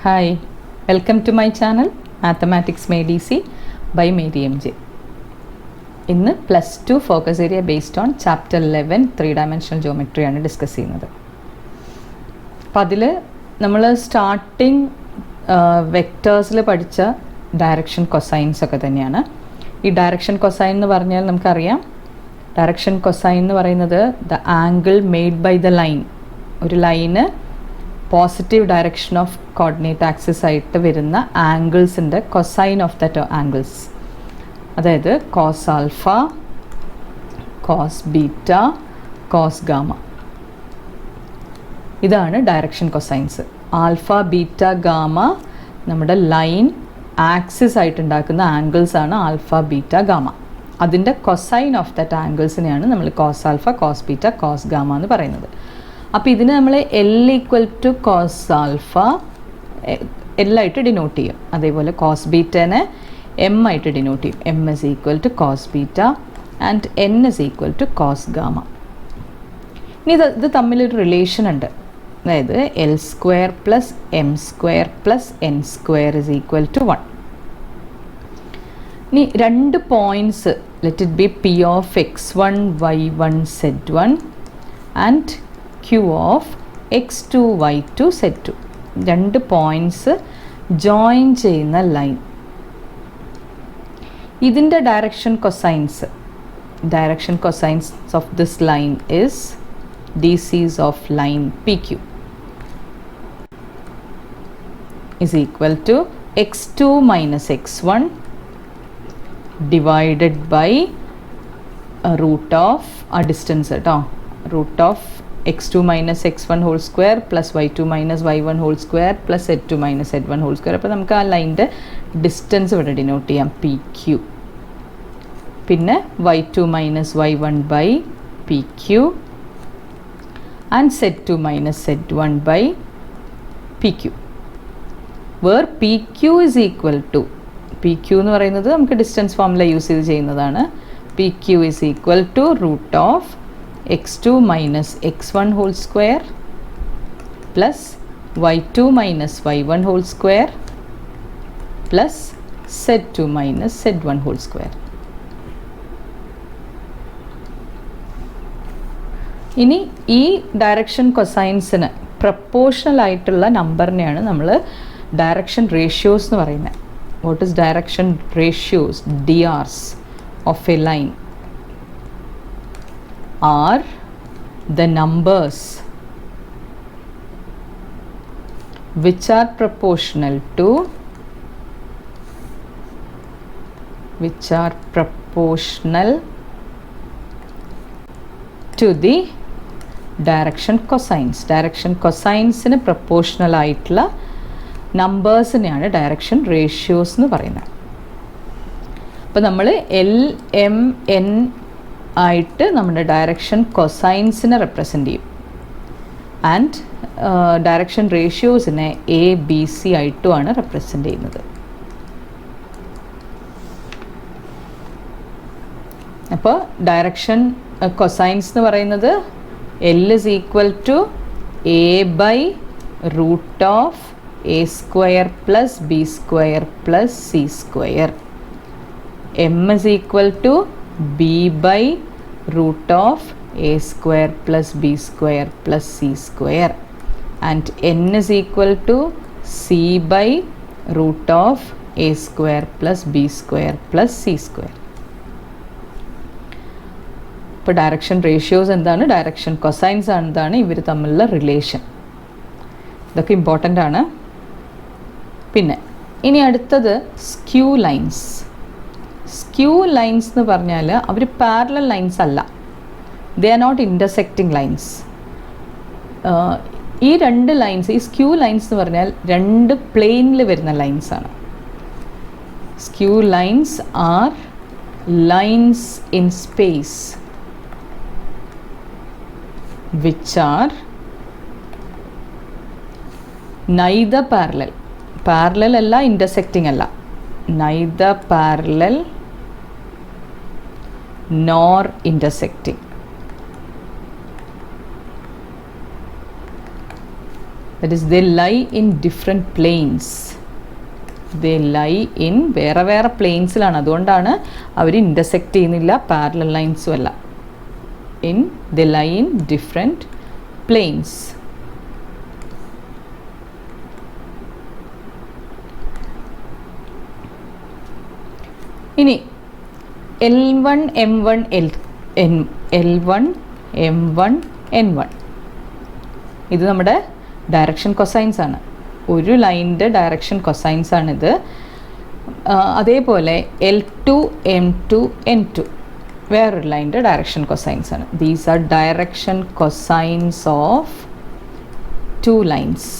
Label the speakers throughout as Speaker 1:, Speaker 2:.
Speaker 1: Hi, welcome to my channel Mathematics Made Easy by Mary MJ. ഇന്ന് +2 focus area based on chapter 11 3-dimensional geometry ആണ് discuss ചെയ്യുന്നത്. അപ്പം അതിൽ നമ്മൾ starting വെക്ടേഴ്സിൽ പഠിച്ച ഡയറക്ഷൻ കൊസൈൻസ് ഒക്കെ തന്നെയാണ്. ഈ ഡയറക്ഷൻ കൊസൈൻ എന്ന് പറഞ്ഞാൽ നമുക്കറിയാം, ഡയറക്ഷൻ കൊസൈൻ എന്ന് പറയുന്നത് the angle made by the line. ഒരു ലൈന് positive direction of coordinate axis ആയിട്ട് വരുന്ന ആംഗിൾസിൻ്റെ കൊസൈൻ ഓഫ് ദറ്റ് ആംഗിൾസ്, അതായത് cos alpha, cos beta, cos gamma. ഇതാണ് direction cosines. Alpha, beta, gamma നമ്മുടെ ലൈൻ ആക്സിസ് ആയിട്ടുണ്ടാക്കുന്ന ആംഗിൾസ് ആണ് ആൽഫ, ബീറ്റ, ഗാമ. അതിൻ്റെ കൊസൈൻ ഓഫ് ദറ്റ് ആംഗിൾസിനെയാണ് നമ്മൾ cos alpha, cos beta, cos gamma എന്ന് പറയുന്നത്. അപ്പോൾ ഇതിന് നമ്മൾ L = കോസ് ആൽഫ എല്ലായിട്ട് ഡിനോട്ട് ചെയ്യും. അതേപോലെ കോസ് ബീറ്റനെ M ആയിട്ട് ഡിനോട്ട് ചെയ്യും. M = cos beta and N = cos gamma. ഇനി ഇത് തമ്മിലൊരു റിലേഷൻ ഉണ്ട്. അതായത് L² + M² + N² = 1. ഇനി രണ്ട് points, let it be P of x1, y1, z1 and Q of x2, y2, z2. രണ്ട് പോയിൻറ്റ്സ് ജോയിൻ ചെയ്യുന്ന ലൈൻ. ഇതിൻ്റെ direction cosines of this line is DCs of line PQ is equal to x2 minus x1 divided by root of a distance root of x2 minus x1 whole square plus y2 minus y1 whole square plus z2 minus z1 whole square. അപ്പോൾ നമുക്ക് ആ ലൈൻ്റെ distance ഇവിടെ denote ചെയ്യാം PQ. പിന്നെ y2 minus y1 by PQ and z2 minus z1 by PQ, where PQ is equal to, PQ എന്ന് പറയുന്നത് നമുക്ക് distance formula use ചെയ്ത് ചെയ്യുന്നതാണ്. PQ is equal to root of x2 minus x1 whole square plus y2 minus y1 whole square plus z2 minus z1 whole square. ഇനി ഈ direction കൊസൈൻസിന് proportional ആയിട്ടുള്ള നമ്പറിനെയാണ് നമ്മൾ direction ratios എന്ന് പറയുന്നത്. What is direction ratios? DRs of a line are the numbers which are proportional to the direction cosines. Direction cosines ന് proportional ആയിട്ടുള്ള നമ്പേഴ്സിനെയാണ് direction ratios എന്ന് പറയുന്നത്. അപ്പോൾ നമ്മൾ LMN ആയിട്ട് നമ്മുടെ ഡയറക്ഷൻ കൊസൈൻസിനെ റെപ്രസെൻ്റ് ചെയ്യും. ആൻഡ് ഡയറക്ഷൻ റേഷ്യോസിനെ ABC ആയിട്ടുമാണ് റെപ്രസെൻ്റ് ചെയ്യുന്നത്. അപ്പോൾ ഡയറക്ഷൻ കൊസൈൻസ് എന്ന് പറയുന്നത് L = A/√of A² + B² + C². M = B/√of A² + B² + C². and N = C/√of A² + B² + C². ഇപ്പോൾ ഡയറക്ഷൻ റേഷ്യോസ് എന്താണ്, ഡയറക്ഷൻ കൊസൈൻസ് എന്താണ്, ഇവർ തമ്മിലുള്ള റിലേഷൻ, ഇതൊക്കെ ഇമ്പോർട്ടൻ്റ് ആണ്. പിന്നെ ഇനി അടുത്തത് സ്ക്യൂ ലൈൻസ്. സ്ക്യൂ ലൈൻസ് എന്ന് പറഞ്ഞാൽ അവർ പാരലൽ ലൈൻസ് അല്ല, they are not intersecting lines. ഈ രണ്ട് ലൈൻസ്, ഈ സ്ക്യൂ ലൈൻസ് എന്ന് പറഞ്ഞാൽ രണ്ട് പ്ലെയിനിൽ വരുന്ന ലൈൻസാണ്. Skew lines are lines in space which are neither parallel അല്ല, intersecting അല്ല, neither parallel nor intersecting. that is they lie in different planes. They lie in വേറെ പ്ലെയിൻസിലാണ്, അതുകൊണ്ടാണ് അവർ ഇൻ്റർസെക്റ്റ് ചെയ്യുന്നില്ല, പാരലൽ ലൈൻസും അല്ല. They lie in different planes. ഇനി L1 M1 L1 M1 N1 ഇത് നമ്മുടെ direction cosines ആണ്. ഒരു ലൈനിൻ്റെ ഡയറക്ഷൻ കൊസൈൻസ് ആണിത്. അതേപോലെ L2 M2 N2 വേറൊരു ലൈനിൻ്റെ ഡയറക്ഷൻ കൊസൈൻസ് ആണ്. These are direction cosines of two lines.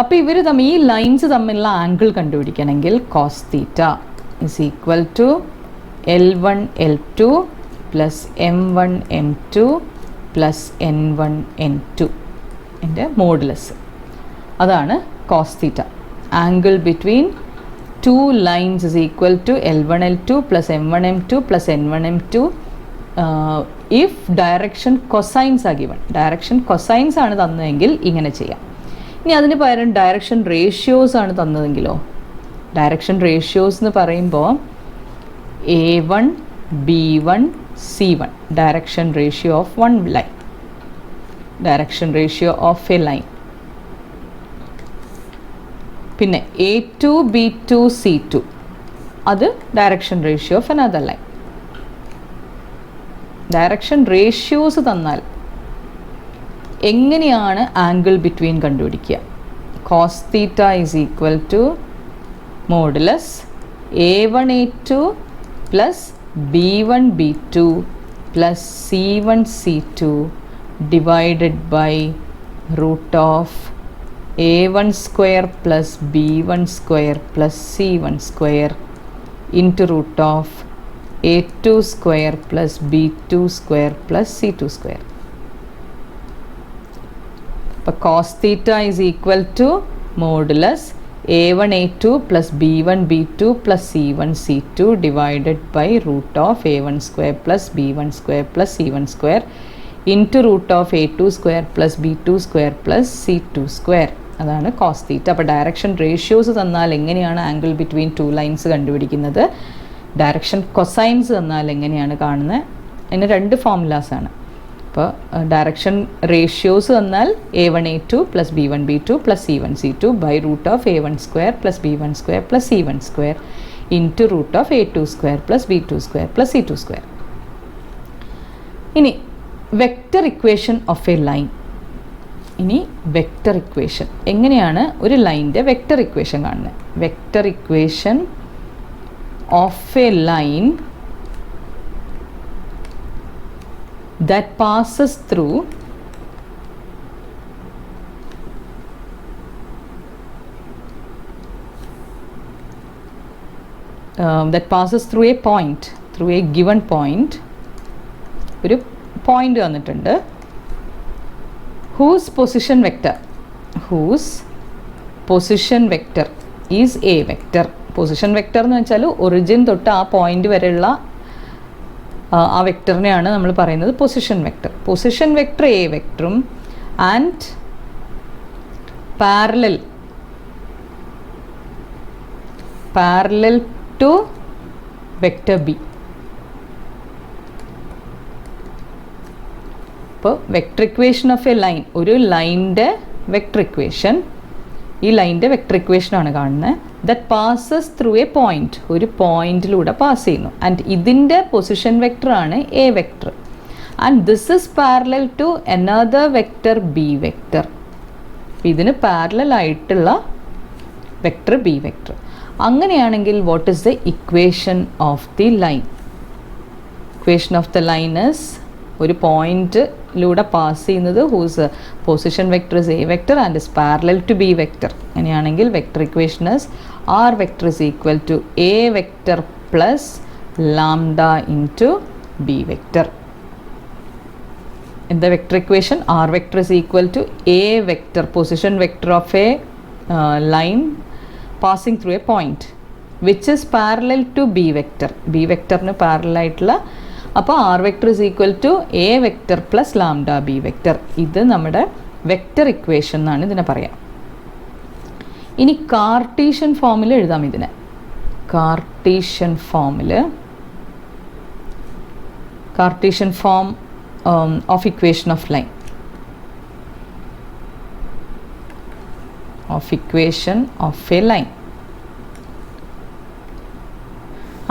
Speaker 1: അപ്പോൾ ഇവർ തമ്മിൽ ഈ ലൈൻസ് തമ്മിലുള്ള ആംഗിൾ കണ്ടുപിടിക്കണമെങ്കിൽ cos theta is equal to L1 L2 plus M1 M2 plus N1 N2 എൻ്റെ മോഡുലസ്. അതാണ് cos theta. Angle between two lines is equal to L1 L2 plus M1 M2 plus N1 M2 if direction cosines are given. Direction cosines ആണ് തന്നതെങ്കിൽ ഇങ്ങനെ ചെയ്യാം. ഇനി അതിന് പകരം direction ratios ആണ് തന്നതെങ്കിലോ, ഡയറക്ഷൻ റേഷ്യോസ് എന്ന് പറയുമ്പോൾ A1 B1 C1 direction ratio of one line, direction ratio of a line. പിന്നെ A2 B2 C2 അത് direction ratio of another line. direction ratios തന്നാൽ എങ്ങനെയാണ് ആംഗിൾ ബിറ്റ്വീൻ കണ്ടുപിടിക്കുക? Cos theta is equal to modulus A1 A2 plus B1 B2 plus C1 C2 divided by root of A1 square plus B1 square plus C1 square into root of A2 square plus B2 square plus C2 square. But cos theta is equal to modulus A1 A2 plus B1 B2 plus C1 C2 divided by root of A1 square plus B1 square plus C1 square into root of A2 square plus B2 square plus C2 square. അതാണ് cos തീറ്റ. അപ്പോൾ direction ratios തന്നാൽ എങ്ങനെയാണ് angle between two lines കണ്ടുപിടിക്കുന്നത്, direction cosines തന്നാൽ എങ്ങനെയാണ് കാണുന്നത്, അതിന് രണ്ട് ഫോർമുലാസാണ്. അപ്പോൾ ഡയറക്ഷൻ റേഷ്യോസ് തന്നാൽ A1 A2 plus B1 B2 plus C1 C2 by root of A1 square plus B1 square plus C1 square into root of A2 square plus B2 square plus C2 square. ഇനി vector equation of a line. ഇനി vector equation എങ്ങനെയാണ് ഒരു ലൈനിൻ്റെ vector equation കാണുന്നത്? Vector equation of a line that passes through a point, through a given point. ഒരു point തന്നിട്ടുണ്ട്. whose position vector is a vector. Position vector എന്ന് വെച്ചാൽ origin തൊട്ട് ആ പോയിന്റ് വരെയുള്ള ആ വെക്ടറിനെയാണ് നമ്മൾ പറയുന്നത് position vector. Position vector a വെക്ടറും and parallel to vector b. അപ്പോൾ vector equation of a line, ഒരു ലൈനിൻ്റെ വെക്റ്റർ ഇക്വേഷൻ, ഈ ലൈനിൻ്റെ വെക്റ്റർ ഇക്വേഷനാണ് കാണുന്നത്. That passes through a point, ഒരു പോയിന്റിലൂടെ പാസ് ചെയ്യുന്നു. ആൻഡ് ഇതിൻ്റെ പൊസിഷൻ വെക്റ്ററാണ് a vector. And this is parallel to another vector b vector. ഇതിന് പാരലൽ ആയിട്ടുള്ള വെക്റ്റർ ബി വെക്റ്റർ. അങ്ങനെയാണെങ്കിൽ what is the equation of the line? Equation of the line is ഒരു പോയിന്റിലൂടെ പാസ് ചെയ്യുന്നത് whose position vector is a vector and is parallel to b vector. അങ്ങനെയാണെങ്കിൽ vector equation is r vector is equal to a vector plus lambda into b vector. In the vector equation, r vector is equal to a vector, position vector of a line passing through a point which is parallel to b vector. b vector ന് parallel ആയിട്ടുള്ള അപ്പോൾ r vector is equal to a vector plus lambda b vector. ഇത് നമ്മുടെ vector equation എന്നാണ് ഇതിനെ പറയാം. ഇനി Cartesian ഫോമിൽ എഴുതാം ഇതിനെ. Cartesian form of equation of line, of equation of a line.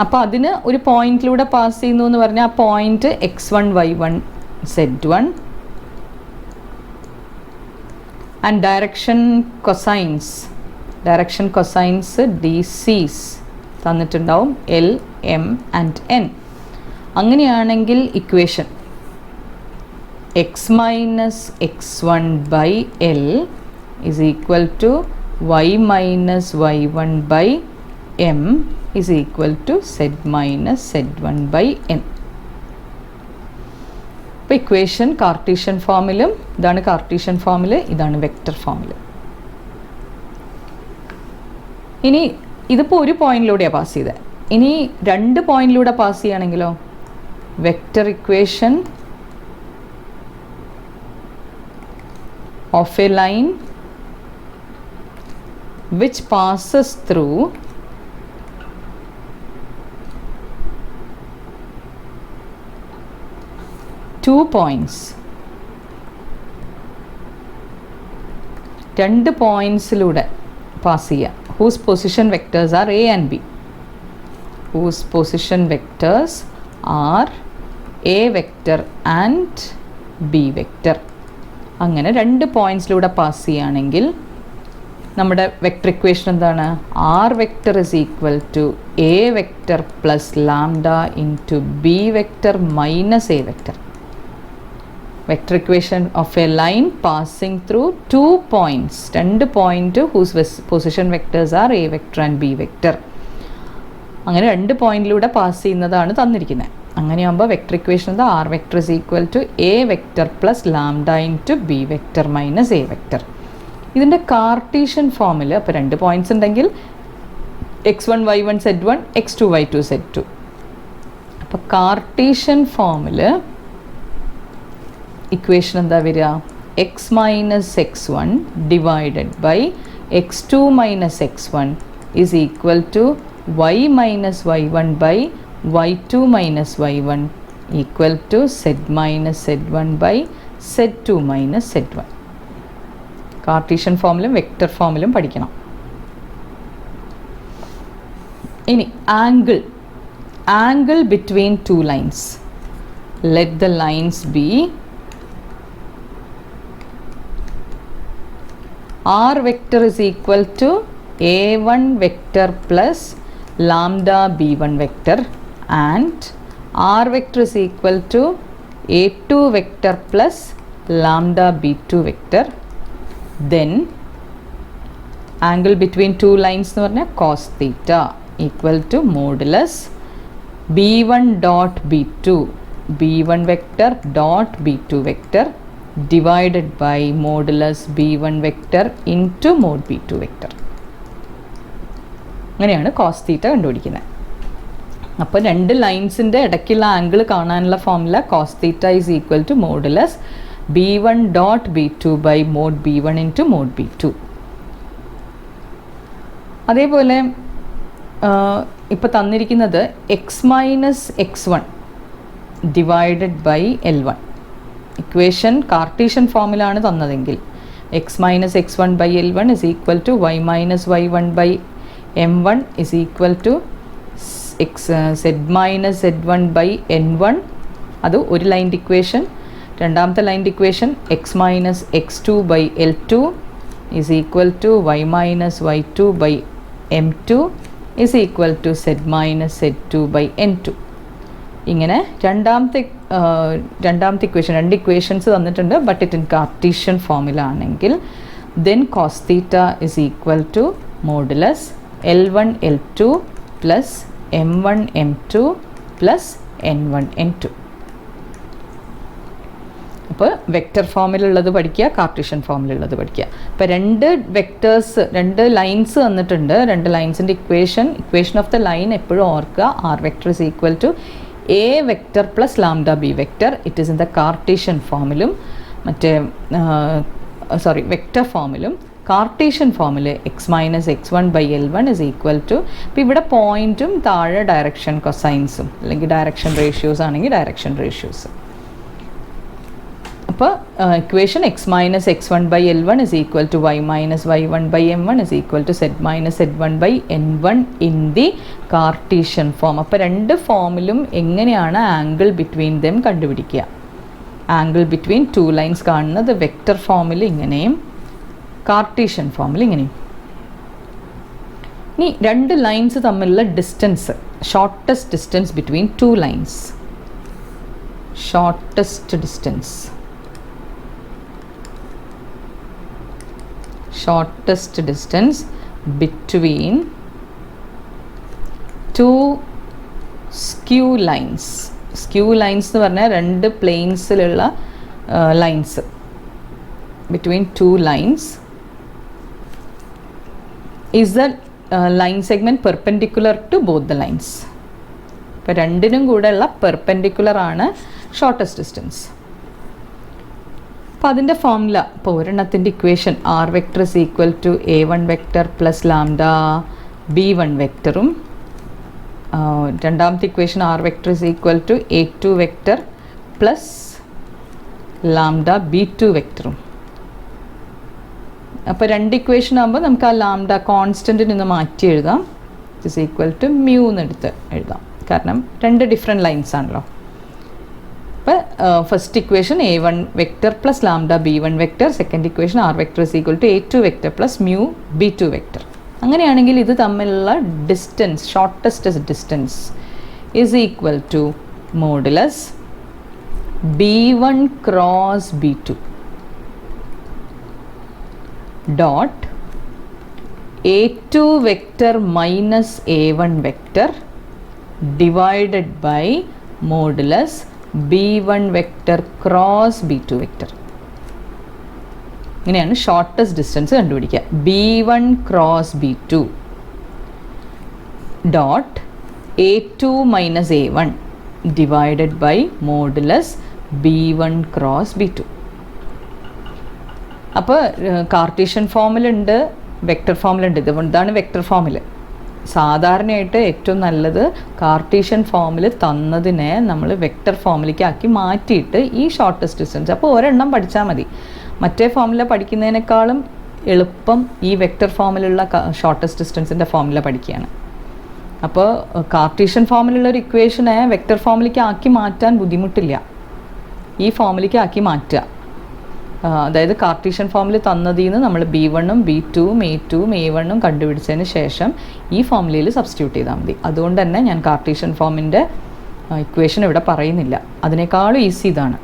Speaker 1: അപ്പോൾ അതിന് ഒരു പോയിന്റിലൂടെ പാസ് ചെയ്യുന്നു എന്ന് പറഞ്ഞാൽ ആ point x1 y1 z1 and direction cosines DCs തന്നിട്ടുണ്ടാവും L, M ആൻഡ് N. അങ്ങനെയാണെങ്കിൽ equation x minus x1 by L is equal to y minus y1 by m is equal to z minus z1 by n. അപ്പോൾ equation Cartesian ഫോമിലും ഇതാണ് Cartesian ഫോമിൽ, ഇതാണ് vector ഫോമിൽ. ഇനി ഇതിപ്പോൾ ഒരു പോയിന്റിലൂടെയാണ് പാസ് ചെയ്തത്. ഇനി 2 പോയിന്റിലൂടെ പാസ് ചെയ്യുകയാണെങ്കിലോ vector equation of a line which passes through two points. 2 പോയിന്റ്സിലൂടെ പാസ് ചെയ്യുക. whose position vectors are a and b. whose position vectors are a vector and b vector. അങ്ങനെ 2 പോയിന്റ്സിലൂടെ പാസ് ചെയ്യുകയാണെങ്കിൽ നമ്മുടെ വെക്ടർ ഇക്വേഷൻ എന്താണ്? R vector is equal to a vector plus lambda into b vector minus a vector. Vector equation of a line passing through 2 points, 2 point whose position vectors are a vector and b vector. അങ്ങനെ 2 പോയിന്റിലൂടെ pass ചെയ്യുന്നതാണ് തന്നിരിക്കുന്നത്. അങ്ങനെയാകുമ്പോൾ vector equation എന്താ? R vector is equal to a vector plus lambda into b vector minus a vector. ഇതിൻ്റെ cartesian ഫോമിൽ അപ്പോൾ 2 points ഉണ്ടെങ്കിൽ x1 y1 z1 x2 y2 z2. അപ്പോൾ കാർട്ടീഷ്യൻ ഫോമിൽ ഇക്വേഷൻ എന്താ വരിക? x minus x1 divided by x2 minus x1 is equal to y minus y1 by y2 minus y1 equal to z minus z1 by z2 minus z1. Cartesian ഫോമിലും vector ഫോമിലും പഠിക്കണം. ഇനി angle between 2 lines. Let the lines be r vector is equal to a1 vector plus lambda b1 vector and r vector is equal to a2 vector plus lambda b2 vector. Then angle between 2 lines എന്ന് പറഞ്ഞാൽ cos theta equal to modulus b1 dot b2 b1 vector dot b2 vector divided by modulus b1 vector into mod b2 vector. അങ്ങനെയാണ് cos theta കണ്ടുപിടിക്കുന്നത്. അപ്പോൾ 2 ലൈൻസിൻ്റെ ഇടയ്ക്കുള്ള angle കാണാനുള്ള formula cos theta is equal to modulus b1 dot b2 by mod b1 into mod b2. അതേപോലെ ഇപ്പോൾ തന്നിരിക്കുന്നത് x minus x1 divided by L1. Equation Cartesian ഫോമിലാണ് തന്നതെങ്കിൽ x minus x1 by L1 is equal to y minus y1 by m1 is equal to z minus z1 by n1. അത് ഒരു ലൈൻ്റെ equation. രണ്ടാമത്തെ ലൈൻ്റെ equation x minus x2 by L2 is equal to y minus y2 by m2 is equal to z minus z2 by n2. ഇങ്ങനെ രണ്ടാമത്തെ equation 2 equations തന്നിട്ടുണ്ട്. But it in Cartesian ഫോമിലാണെങ്കിൽ then cos theta is equal to modulus L1 L2 plus m1 m2 plus n1 n2. അപ്പോൾ vector ഫോമിലുള്ളത് പഠിക്കുക, Cartesian ഫോമിലുള്ളത് പഠിക്കുക. അപ്പോൾ 2 vectors 2 lines തന്നിട്ടുണ്ട്. 2 ലൈൻസിൻ്റെ ഇക്വേഷൻ ഓഫ് ദ ലൈൻ എപ്പോഴും ഓർക്കുക. R vector is equal to a vector plus lambda b vector it is in the Cartesian ഫോമിലും മറ്റേ വെക്റ്റർ ഫോമിലും കാർട്ടീഷ്യൻ ഫോമിൽ x minus x one by l one is equal to ഇപ്പോൾ ഇവിടെ പോയിൻറ്റും താഴെ ഡയറക്ഷൻ കൊസൈൻസും അല്ലെങ്കിൽ ഡയറക്ഷൻ റേഷ്യോസ് ആണെങ്കിൽ ഡയറക്ഷൻ റേഷ്യോസ്. അപ്പോൾ equation x minus x one by l one is equal to y minus Y one by m one is equal to z minus z one by n one in the cartesian form. അപ്പോൾ രണ്ട് ഫോമിലും എങ്ങനെയാണ് angle between them കണ്ടുപിടിക്കുക? Angle between two lines കാണുന്നത് vector ഫോമിൽ ഇങ്ങനെയും cartesian ഫോമിൽ ഇങ്ങനെയും. ഇനി രണ്ട് ലൈൻസ് തമ്മിലുള്ള distance, shortest distance between two lines, shortest distance between two skew lines. Skew lines എന്ന് പറഞ്ഞാൽ രണ്ട് പ്ലെയിൻസിലുള്ള lines, between two lines is the line segment perpendicular to both the lines. ഇപ്പോൾ രണ്ടിനും കൂടെ ഉള്ള പെർപെൻഡിക്കുലർ ആണ് ഷോർട്ടസ്റ്റ് ഡിസ്റ്റൻസ്. അപ്പോൾ അതിൻ്റെ ഫോർമുല, ഇപ്പോൾ ഒരെണ്ണത്തിൻ്റെ equation r vector is equal to a one vector plus lambda b one വെക്ടറും, രണ്ടാമത്തെ equation r vector is equal to a two vector plus lambda b two വെക്ടറും. അപ്പോൾ രണ്ട് ഇക്വേഷൻ ആകുമ്പോൾ നമുക്ക് ആ ലാംഡ കോൺസ്റ്റൻറ്റിൽ നിന്ന് മാറ്റി എഴുതാം. It is equal to mu എന്നെടുത്ത് എഴുതാം, കാരണം രണ്ട് ഡിഫറെൻറ്റ് ലൈൻസ് ആണല്ലോ. അപ്പോൾ first equation a one vector plus lambda b one vector, second equation r vector is equal to a two vector plus mu b two vector. അങ്ങനെയാണെങ്കിൽ ഇത് തമ്മിലുള്ള distance, shortest distance is equal to modulus b one cross b two dot a2 vector minus a1 vector divided by modulus b1 vector cross b2 vector. ഇങ്ങനെയാണ് shortest distance കണ്ടുപിടിക്കുക. b1 cross b2 dot a2 minus a1 divided by modulus b1 cross b2. അപ്പോൾ Cartesian ഫോമിലുണ്ട്, vector ഫോമിലുണ്ട്. ഇതാണ് vector ഫോമിൽ. സാധാരണയായിട്ട് ഏറ്റവും നല്ലത് Cartesian ഫോമിൽ തന്നതിനെ നമ്മൾ വെക്റ്റർ ഫോമിലേക്ക് ആക്കി മാറ്റിയിട്ട് ഈ ഷോർട്ടസ്റ്റ് ഡിസ്റ്റൻസ്, അപ്പോൾ ഒരെണ്ണം പഠിച്ചാൽ മതി. മറ്റേ ഫോമിൽ പഠിക്കുന്നതിനേക്കാളും എളുപ്പം ഈ വെക്റ്റർ ഫോമിലുള്ള ഷോർട്ടസ്റ്റ് ഡിസ്റ്റൻസിൻ്റെ ഫോമില പഠിക്കുകയാണ്. അപ്പോൾ കാർട്ടീഷ്യൻ ഫോമിലുള്ള ഒരു ഇക്വേഷനെ വെക്റ്റർ ഫോമിലേക്ക് ആക്കി മാറ്റാൻ ബുദ്ധിമുട്ടില്ല. ഈ ഫോമിലേക്ക് ആക്കി മാറ്റുക, അതായത് കാർട്ടീഷ്യൻ ഫോമിൽ തന്നതിൽ നിന്ന് നമ്മൾ ബി വണ്ണും ബി ടുവും എ ടുവും എ വണ്ണും കണ്ടുപിടിച്ചതിന് ശേഷം ഈ ഫോമുലയിൽ സബ്സ്റ്റിറ്റ്യൂട്ട് ചെയ്താൽ മതി. അതുകൊണ്ട് തന്നെ ഞാൻ കാർട്ടീഷ്യൻ ഫോമിൻ്റെ ഇക്വേഷൻ ഇവിടെ പറയുന്നില്ല. അതിനേക്കാളും ഈസി ഇതാണ്.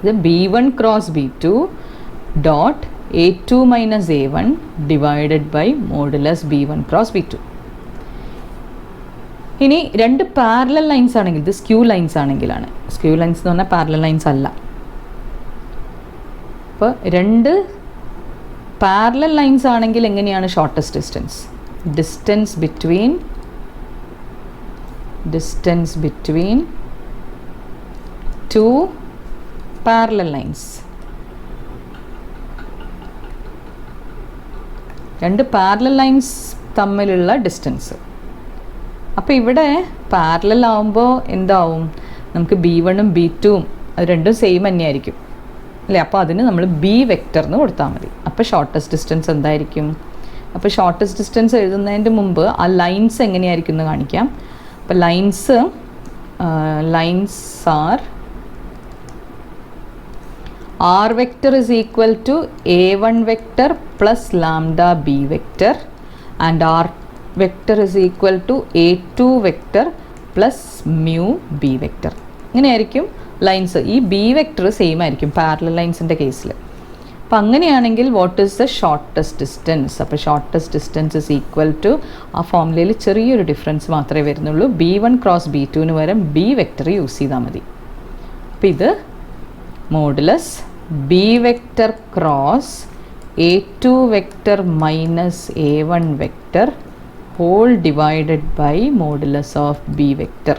Speaker 1: ഇത് b one cross b two dot a two minus a one divided by modulus b one cross b two. ഇനി രണ്ട് പാരലൽ ലൈൻസ് ആണെങ്കിൽ, ഇത് സ്ക്യൂ ലൈൻസ് ആണെങ്കിലാണ്. സ്ക്യൂ ലൈൻസ് എന്ന് പറഞ്ഞാൽ പാരലൽ ലൈൻസ് അല്ല. അപ്പോൾ രണ്ട് പാരലൽ ലൈൻസ് ആണെങ്കിൽ എങ്ങനെയാണ് shortest distance? Distance between to parallel lines. രണ്ട് പാരലൽ ലൈൻസ് തമ്മിലുള്ള ഡിസ്റ്റൻസ്. അപ്പോൾ ഇവിടെ പാരലൽ ആവുമ്പോൾ എന്താവും? നമുക്ക് ബി വണ്ണും ബി ടുവും അത് രണ്ടും സെയിം തന്നെയായിരിക്കും അല്ലേ? അപ്പോൾ അതിന് നമ്മൾ ബി വെക്ടർ എന്ന് കൊടുത്താൽ മതി. അപ്പോൾ ഷോർട്ടസ്റ്റ് ഡിസ്റ്റൻസ് എന്തായിരിക്കും? അപ്പോൾ ഷോർട്ടസ്റ്റ് ഡിസ്റ്റൻസ് എഴുതുന്നതിൻ്റെ മുമ്പ് ആ ലൈൻസ് എങ്ങനെയായിരിക്കും എന്ന് കാണിക്കാം. അപ്പോൾ lines r vector is equal to a one vector plus lambda b vector and r vector is equal to a two vector plus mu b vector. ഇങ്ങനെയായിരിക്കും lines. ഈ ബി വെക്ടർ സെയിം ആയിരിക്കും parallel ലൈൻസിൻ്റെ കേസിൽ. അപ്പം അങ്ങനെയാണെങ്കിൽ what is the shortest distance? അപ്പോൾ shortest distance is equal to, ആ ഫോമുലയിൽ ചെറിയൊരു ഡിഫറൻസ് മാത്രമേ വരുന്നുള്ളൂ. ബി വൺ ക്രോസ് ബി ടുവിന് പകരം ബി വെക്ടർ യൂസ് ചെയ്താൽ മതി. അപ്പം ഇത് modulus b vector cross a two vector minus a one vector whole divided by modulus of b vector.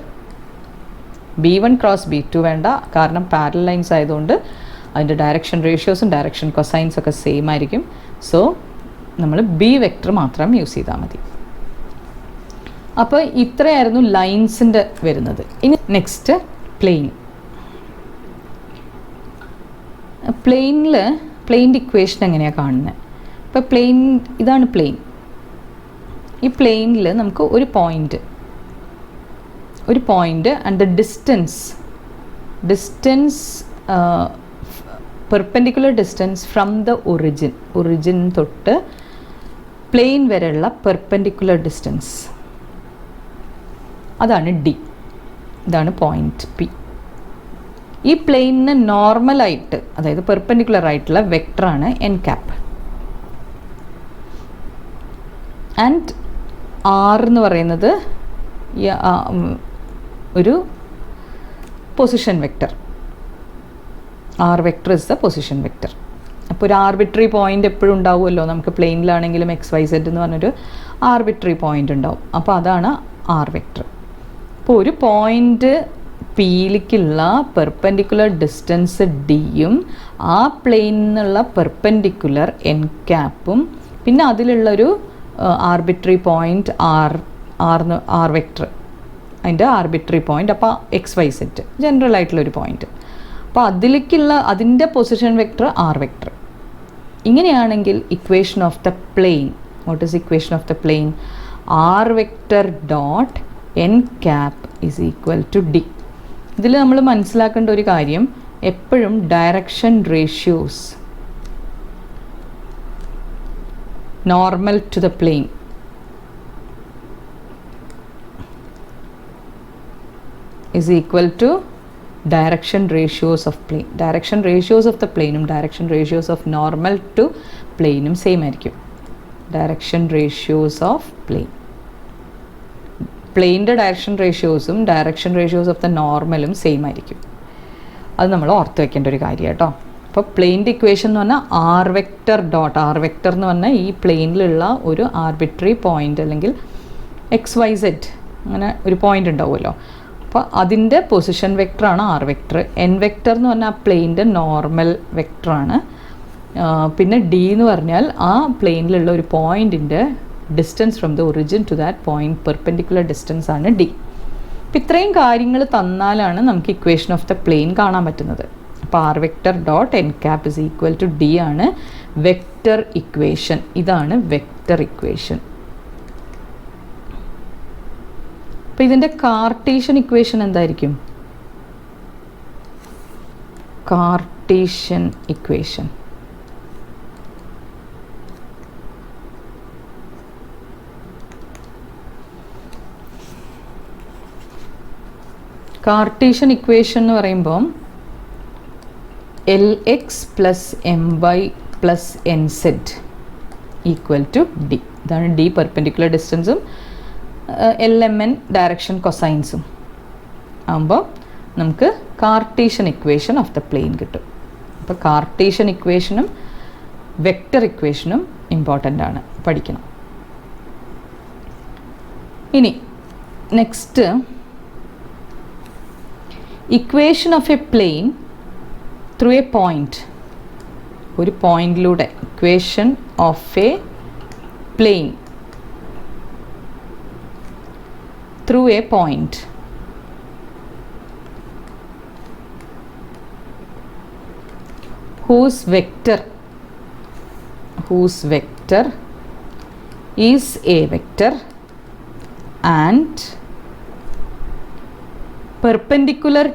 Speaker 1: B1 cross B2 വേണ്ട, കാരണം പാരലൽ ലൈൻസ് ആയതുകൊണ്ട് അതിൻ്റെ ഡയറക്ഷൻ റേഷ്യോസും ഡയറക്ഷൻ കൊസൈൻസ് ഒക്കെ സെയിം ആയിരിക്കും. സോ നമ്മൾ B വെക്ടർ മാത്രം യൂസ് ചെയ്താൽ മതി. അപ്പോൾ ഇത്രയായിരുന്നു ലൈൻസിൻ്റെ വരുന്നത്. ഇനി നെക്സ്റ്റ് പ്ലെയിൻ. പ്ലെയിൻ്റെ ഇക്വേഷൻ എങ്ങനെയാണ് കാണുന്നത്? ഇപ്പോൾ പ്ലെയിൻ ഇതാണ് പ്ലെയിൻ. ഈ പ്ലെയിനിൽ നമുക്ക് ഒരു point and the distance perpendicular distance from the origin തൊട്ട് പ്ലെയിൻ വരെയുള്ള പെർപെൻഡിക്കുലർ ഡിസ്റ്റൻസ്, അതാണ് ഡി. ഇതാണ് പോയിന്റ് പി. ഈ പ്ലെയിനിന് നോർമലായിട്ട്, അതായത് പെർപെൻഡിക്കുലർ ആയിട്ടുള്ള വെക്ടറാണ് എൻ ക്യാപ്പ്. ആൻഡ് ആർ എന്ന് പറയുന്നത് ഒരു position vector. R vector is the position vector. അപ്പോൾ ഒരു ആർബിട്രറി പോയിൻ്റ് എപ്പോഴും ഉണ്ടാവുമല്ലോ, നമുക്ക് പ്ലെയിനിലാണെങ്കിലും XYZ എന്ന് പറഞ്ഞൊരു ആർബിട്രറി പോയിൻ്റ് ഉണ്ടാവും. അപ്പോൾ അതാണ് ആർ വെക്ടർ. അപ്പോൾ ഒരു പോയിൻ്റ് പിയിലേക്കുള്ള പെർപെൻഡിക്കുലർ ഡിസ്റ്റൻസ് ഡിയും ആ പ്ലെയിനിൽ നിന്നുള്ള പെർപെൻഡിക്കുലർ എൻ ക്യാപ്പും പിന്നെ അതിലുള്ളൊരു ആർബിട്രറി പോയിൻ്റ് ആർ വെക്ടർ, അതിൻ്റെ ആർബിട്രറി പോയിൻ്റ്. അപ്പോൾ XYZ ജനറൽ ആയിട്ടുള്ളൊരു പോയിൻ്റ്. അപ്പോൾ അതിൻ്റെ പൊസിഷൻ വെക്ടർ ആർ വെക്ടർ. ഇങ്ങനെയാണെങ്കിൽ equation of the plane, what is equation of the plane? R vector dot n cap is equal to D. ഇതിൽ നമ്മൾ മനസ്സിലാക്കേണ്ട ഒരു കാര്യം, എപ്പോഴും direction ratios normal to the plane is equal to direction ratios of plane. Direction ratios of the plane direction ratios of normal to plane same ആയിരിക്കും. Direction ratios of plane. Plane direction ratios direction ratios of the normal same ആയിരിക്കും. അത് നമ്മൾ ഓർത്ത് വെക്കേണ്ട ഒരു കാര്യം കേട്ടോ. അപ്പോൾ പ്ലെയിൻ്റെ ഇക്വേഷൻ എന്ന് പറഞ്ഞാൽ r vector dot, r vector എന്ന് പറഞ്ഞാൽ ഈ പ്ലെയിനിലുള്ള ഒരു ആർബിട്രറി പോയിൻ്റ് അല്ലെങ്കിൽ XYZ അങ്ങനെ ഒരു പോയിൻ്റ് ഉണ്ടാവുമല്ലോ. അപ്പോൾ അതിൻ്റെ പൊസിഷൻ വെക്ടറാണ് ആർ വെക്ടർ. എൻ വെക്ടർ എന്ന് പറഞ്ഞാൽ ആ പ്ലെയിൻ്റെ നോർമൽ വെക്ടറാണ്. പിന്നെ ഡി എന്ന് പറഞ്ഞാൽ ആ പ്ലെയിനിലുള്ള ഒരു പോയിൻറ്റിൻ്റെ distance from the origin to that point perpendicular distance ആണ് ഡി. അപ്പോൾ ഇത്രയും കാര്യങ്ങൾ തന്നാലാണ് നമുക്ക് ഇക്വേഷൻ ഓഫ് ദ പ്ലെയിൻ കാണാൻ പറ്റുന്നത്. അപ്പോൾ r vector dot n cap is equal to D ആണ് വെക്ടർ ഇക്വേഷൻ. ഇതാണ് വെക്ടർ ഇക്വേഷൻ. അപ്പോൾ ഇതിൻ്റെ കാർട്ടീഷ്യൻ ഇക്വേഷൻ എന്തായിരിക്കും? കാർട്ടീഷ്യൻ ഇക്വേഷൻ എന്ന് പറയുമ്പോൾ LX plus MY plus NZ equal to D. ഇതാണ് ഡി പെർപെൻഡിക്കുലർ ഡിസ്റ്റൻസും LMN ഡയറക്ഷൻ കൊസൈൻസും ആകുമ്പോൾ നമുക്ക് cartesian equation of the plane കിട്ടും. അപ്പോൾ കാർട്ടീഷ്യൻ ഇക്വേഷനും വെക്ടർ ഇക്വേഷനും ഇമ്പോർട്ടൻ്റ് ആണ്, പഠിക്കണം. ഇനി next, equation of a plane through a point. ഒരു പോയിൻറ്റിലൂടെ equation of a plane through a point whose vector is a vector and perpendicular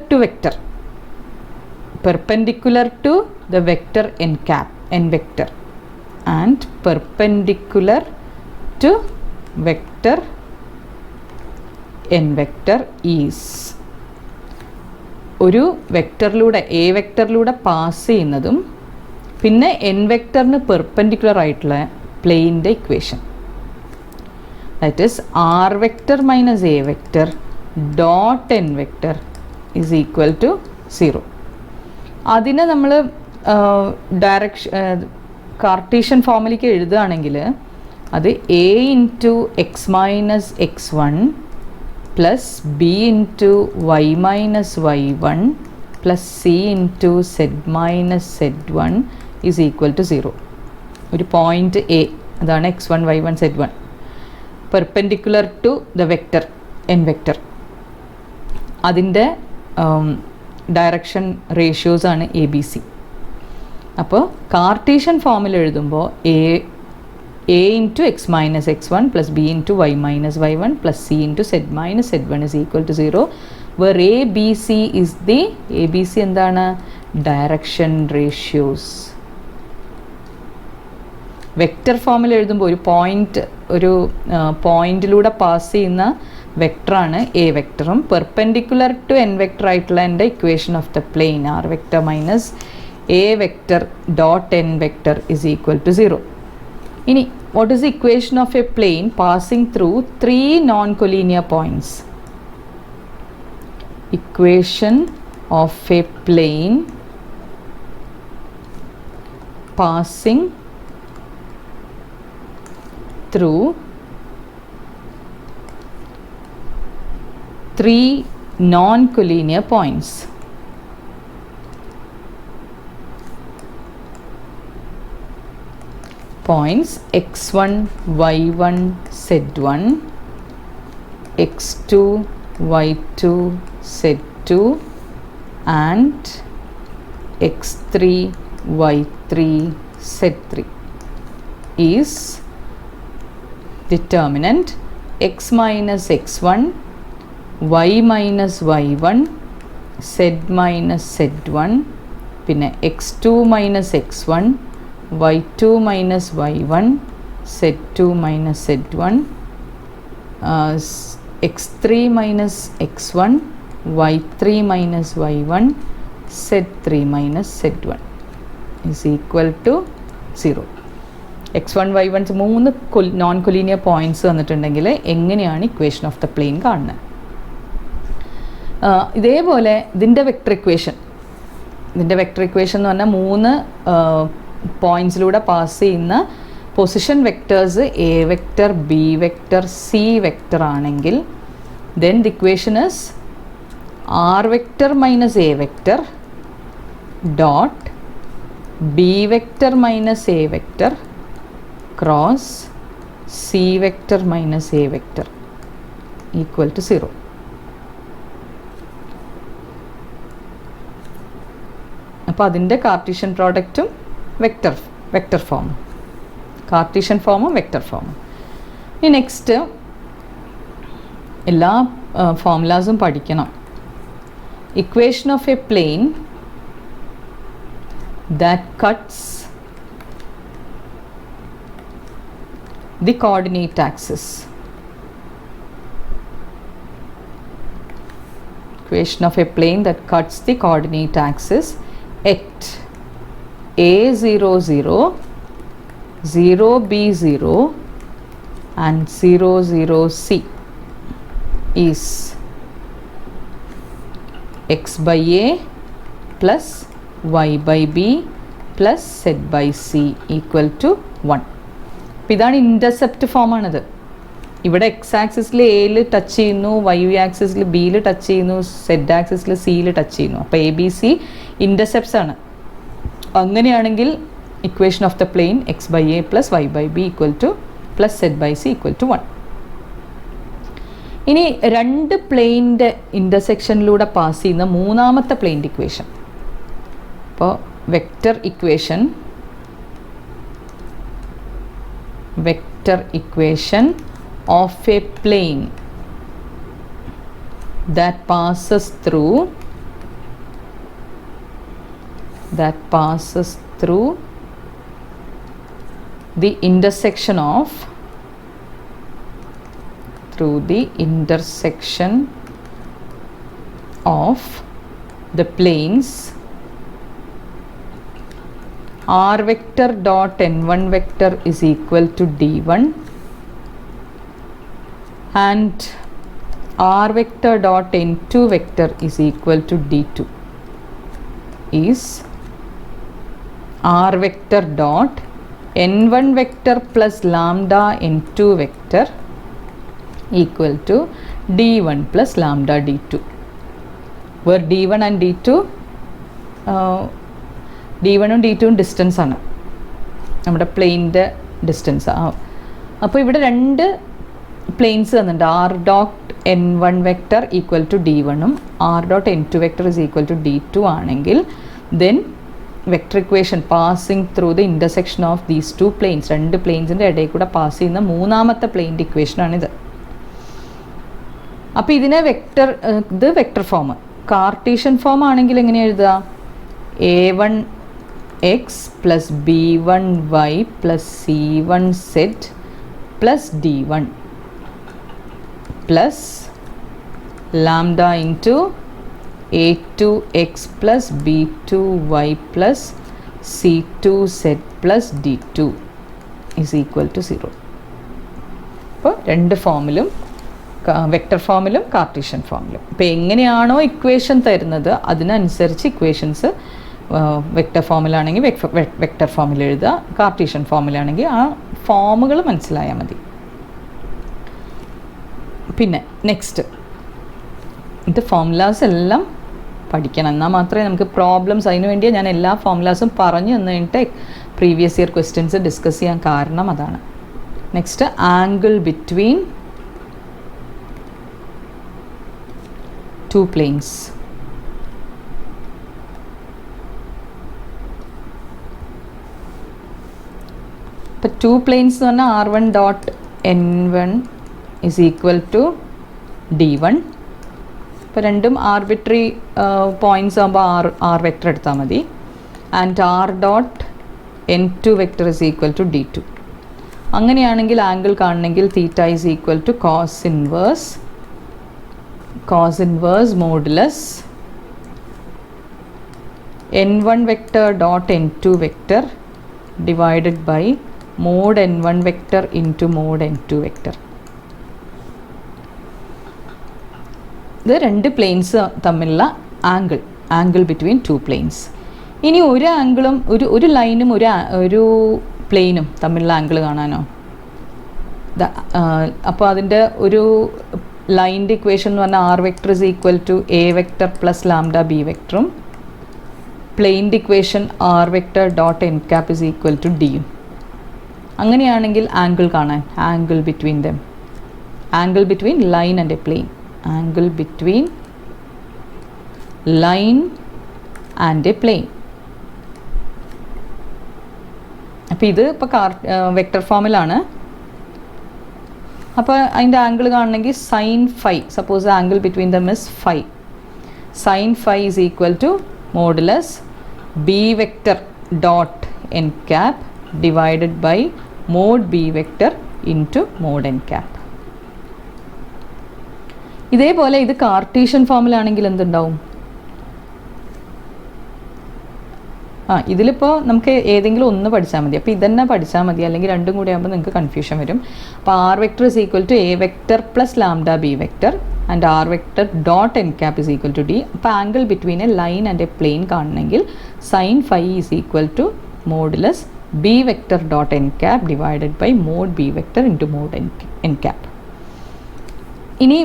Speaker 1: to the vector n vector and perpendicular to vector n vector is. ഒരു വെക്ടറിലൂടെ A വെക്ടറിലൂടെ pass ചെയ്യുന്നതും പിന്നെ N വെക്ടറിന് perpendicular ആയിട്ടുള്ള പ്ലെയിൻ്റെ equation, that is r vector minus a vector dot n vector is equal to 0. അതിനെ നമ്മൾ Cartesian ഫോമിലേക്ക് എഴുതുകയാണെങ്കിൽ അത് a into x minus x1 plus b into y minus y1 plus c into z minus z1 is equal to 0. ഒരു point A, അതാണ് x1 y1 z1, perpendicular to the vector n vector. അതിൻ്റെ direction ratios ആണ് A B C. അപ്പോൾ cartesian ഫോമിൽ എഴുതുമ്പോൾ a into x minus x1 plus b into y minus y1 plus c into z minus z1 is equal to 0, where ABC is the ABC എന്താണ് direction ratios. Vector ഫോമിൽ എഴുതുമ്പോൾ ഒരു പോയിന്റിലൂടെ pass ചെയ്യുന്ന വെക്ടറാണ് എ വെക്ടറും പെർപെൻഡിക്കുലർ ടു എൻ വെക്ടർ ആയിട്ടുള്ള എൻ്റെ equation of the plane r vector minus a vector dot n vector is equal to 0. ഇനി what is the equation of a plane passing through 3 non-collinear points? Equation of a plane passing through 3 non-collinear points. Points x1 y1 z1, x2 y2 z2 and x3 y3 z3 is determinant x minus x1 y minus y1 z minus z1 പിന്നെ x2 minus x1 y2 minus y1 z2 minus z1 x3 minus x1 y3 minus y1 z3 minus z1 is equal to 0. x1 y1 മൂന്ന് non collinear points തന്നിട്ടുണ്ടെങ്കിൽ എങ്ങനെയാണ് equation of the plain കാണുന്നത്? ഇതേപോലെ ഇതിൻ്റെ vector equation എന്ന് പറഞ്ഞാൽ മൂന്ന് പോയിന്റ്സിലൂടെ പാസ് ചെയ്യുന്ന position vectors a vector b vector c vector ആണെങ്കിൽ then the equation is r vector minus a vector dot b vector minus a vector cross c vector minus a vector equal to 0. അപ്പോൾ അതിൻ്റെ Cartesian പ്രോഡക്റ്റും vector ഫോമും, Cartesian ഫോമും vector ഫോമും. ഇനി next എല്ലാ ഫോമുലാസും പഠിക്കണം. Equation of a plane that cuts the coordinate axis. Equation of a plane that cuts the coordinate axis at a0 0 0 b0 and 0 0 c is x by a plus y by b plus z by c equal to 1. അപ്പോൾ ഇതാണ് intercept ഫോമാണിത്. ഇവിടെ X ആക്സിസിൽ എയിൽ touch ചെയ്യുന്നു, Y ആക്സിസിൽ ബിയിൽ touch ചെയ്യുന്നു, Z ആക്സിസിൽ സിയിൽ ടച്ച് ചെയ്യുന്നു. അപ്പോൾ എ ബി സി ഇൻ്റർസെപ്റ്റ്സ് ആണ്. അങ്ങനെയാണെങ്കിൽ equation of the plane x by a plus y by b equal to plus z by c equal to 1. ഇനി രണ്ട് പ്ലെയിൻ്റെ ഇൻ്റർസെക്ഷനിലൂടെ പാസ് ചെയ്യുന്ന മൂന്നാമത്തെ പ്ലെയിൻ്റെ ഇക്വേഷൻ. അപ്പോൾ vector equation of a plane that passes through the intersection of the planes r vector dot n1 vector is equal to d1 and r vector dot n2 vector is equal to d2 is r vector dot n1 vector plus lambda n2 vector equal to d1 plus lambda d2, where d1 and d2 d1 ഉം d2 ഉം distance ആണ്, നമ്മുടെ പ്ലെയിൻ്റെ distance. അപ്പോൾ ഇവിടെ രണ്ട് planes തന്നിട്ടുണ്ട്. R dot n one vector equal to d1 ഉം r dot n two vector is equal to d2 ആണെങ്കിൽ then vector equation passing through the intersection of these two planes, രണ്ട് പ്ലെയിൻസിൻ്റെ ഇടയിൽ കൂടെ പാസ് ചെയ്യുന്ന മൂന്നാമത്തെ പ്ലെയിൻ്റെ ഇക്വേഷനാണിത്. അപ്പോൾ ഇതിനെ ഇത് വെക്റ്റർ ഫോം. കാർട്ടീഷ്യൻ ഫോം ആണെങ്കിൽ എങ്ങനെ എഴുതുക? a1x plus b1y plus c1z plus d1 plus lambda into a2x plus b2y plus c2z plus d2 is equal to 0. അപ്പോൾ രണ്ട് ഫോമിലും, വെക്റ്റർ ഫോമിലും കാർട്ടീഷ്യൻ ഫോമിലും, ഇപ്പോൾ എങ്ങനെയാണോ ഇക്വേഷൻ തരുന്നത് അതിനനുസരിച്ച് ഇക്വേഷൻസ് വെക്റ്റർ ഫോമിലാണെങ്കിൽ വെക്റ്റർ ഫോമിൽ എഴുതുക, കാർട്ടീഷ്യൻ ഫോമിലാണെങ്കിൽ ആ ഫോമുകൾ മനസ്സിലായാൽ മതി. പിന്നെ നെക്സ്റ്റ്, ഇത് ഫോമുലാസ് എല്ലാം പഠിക്കണം, എന്നാൽ മാത്രമേ നമുക്ക് പ്രോബ്ലംസ്, അതിനു വേണ്ടിയാണ് ഞാൻ എല്ലാ ഫോമുലാസും പറഞ്ഞു തന്നു കഴിഞ്ഞിട്ട് പ്രീവിയസ് ഇയർ ക്വസ്റ്റ്യൻസ് ഡിസ്കസ് ചെയ്യാൻ കാരണം അതാണ്. Next, angle between two planes. ഇപ്പം ടു പ്ലെയിൻസ് എന്ന് പറഞ്ഞാൽ r1 dot n1 is equal to d1. ഇപ്പോൾ രണ്ടും ആർബിട്രറി പോയിൻറ്റ്സ് ആകുമ്പോൾ ആർ വെക്റ്റർ എടുത്താൽ മതി. And r dot n2 vector is equal to d2. അങ്ങനെയാണെങ്കിൽ ആംഗിൾ കാണണമെങ്കിൽ theta is equal to cos inverse modulus n1 vector dot n2 vector divided by mod n1 vector into mod n2 vector. ഇത് രണ്ട് planes തമ്മിലുള്ള angle between two planes. ഇനി ഒരു ആംഗിളും ഒരു ലൈനും ഒരു പ്ലെയിനും തമ്മിലുള്ള ആംഗിൾ കാണാനോ? അപ്പോൾ അതിൻ്റെ ഒരു ലൈൻ്റെ ഇക്വേഷൻ എന്ന് പറഞ്ഞാൽ r vector is equal to a vector plus lambda b വെക്റ്ററും പ്ലെയിൻ്റെ equation r vector dot n cap is equal to ഡിയും. അങ്ങനെയാണെങ്കിൽ ആംഗിൾ കാണാൻ, angle between them, angle between line and a plane, angle between line and a plane. അപ്പോൾ ഇത് ഇപ്പോൾ vector ഫോമിലാണ്. അപ്പോൾ അതിൻ്റെ ആംഗിൾ കാണണമെങ്കിൽ sine phi, suppose angle between them is phi, sine phi is equal to modulus b vector dot n cap divided by mod b vector into mod n cap. ഇതേപോലെ ഇത് Cartesian ഫോമിലാണെങ്കിൽ എന്തുണ്ടാവും? ഇതിലിപ്പോൾ നമുക്ക് ഏതെങ്കിലും ഒന്ന് പഠിച്ചാൽ മതി. അപ്പോൾ ഇതന്നെ പഠിച്ചാൽ മതി, അല്ലെങ്കിൽ രണ്ടും കൂടി ആകുമ്പോൾ നിങ്ങൾക്ക് കൺഫ്യൂഷൻ വരും. അപ്പോൾ r vector is equal to a vector plus lambda b vector and r vector dot n cap is equal to d. അപ്പോൾ angle between a line and a plane കാണണമെങ്കിൽ sine phi is equal to modulus b vector dot n cap divided by mod b vector into mod n cap. ഇനി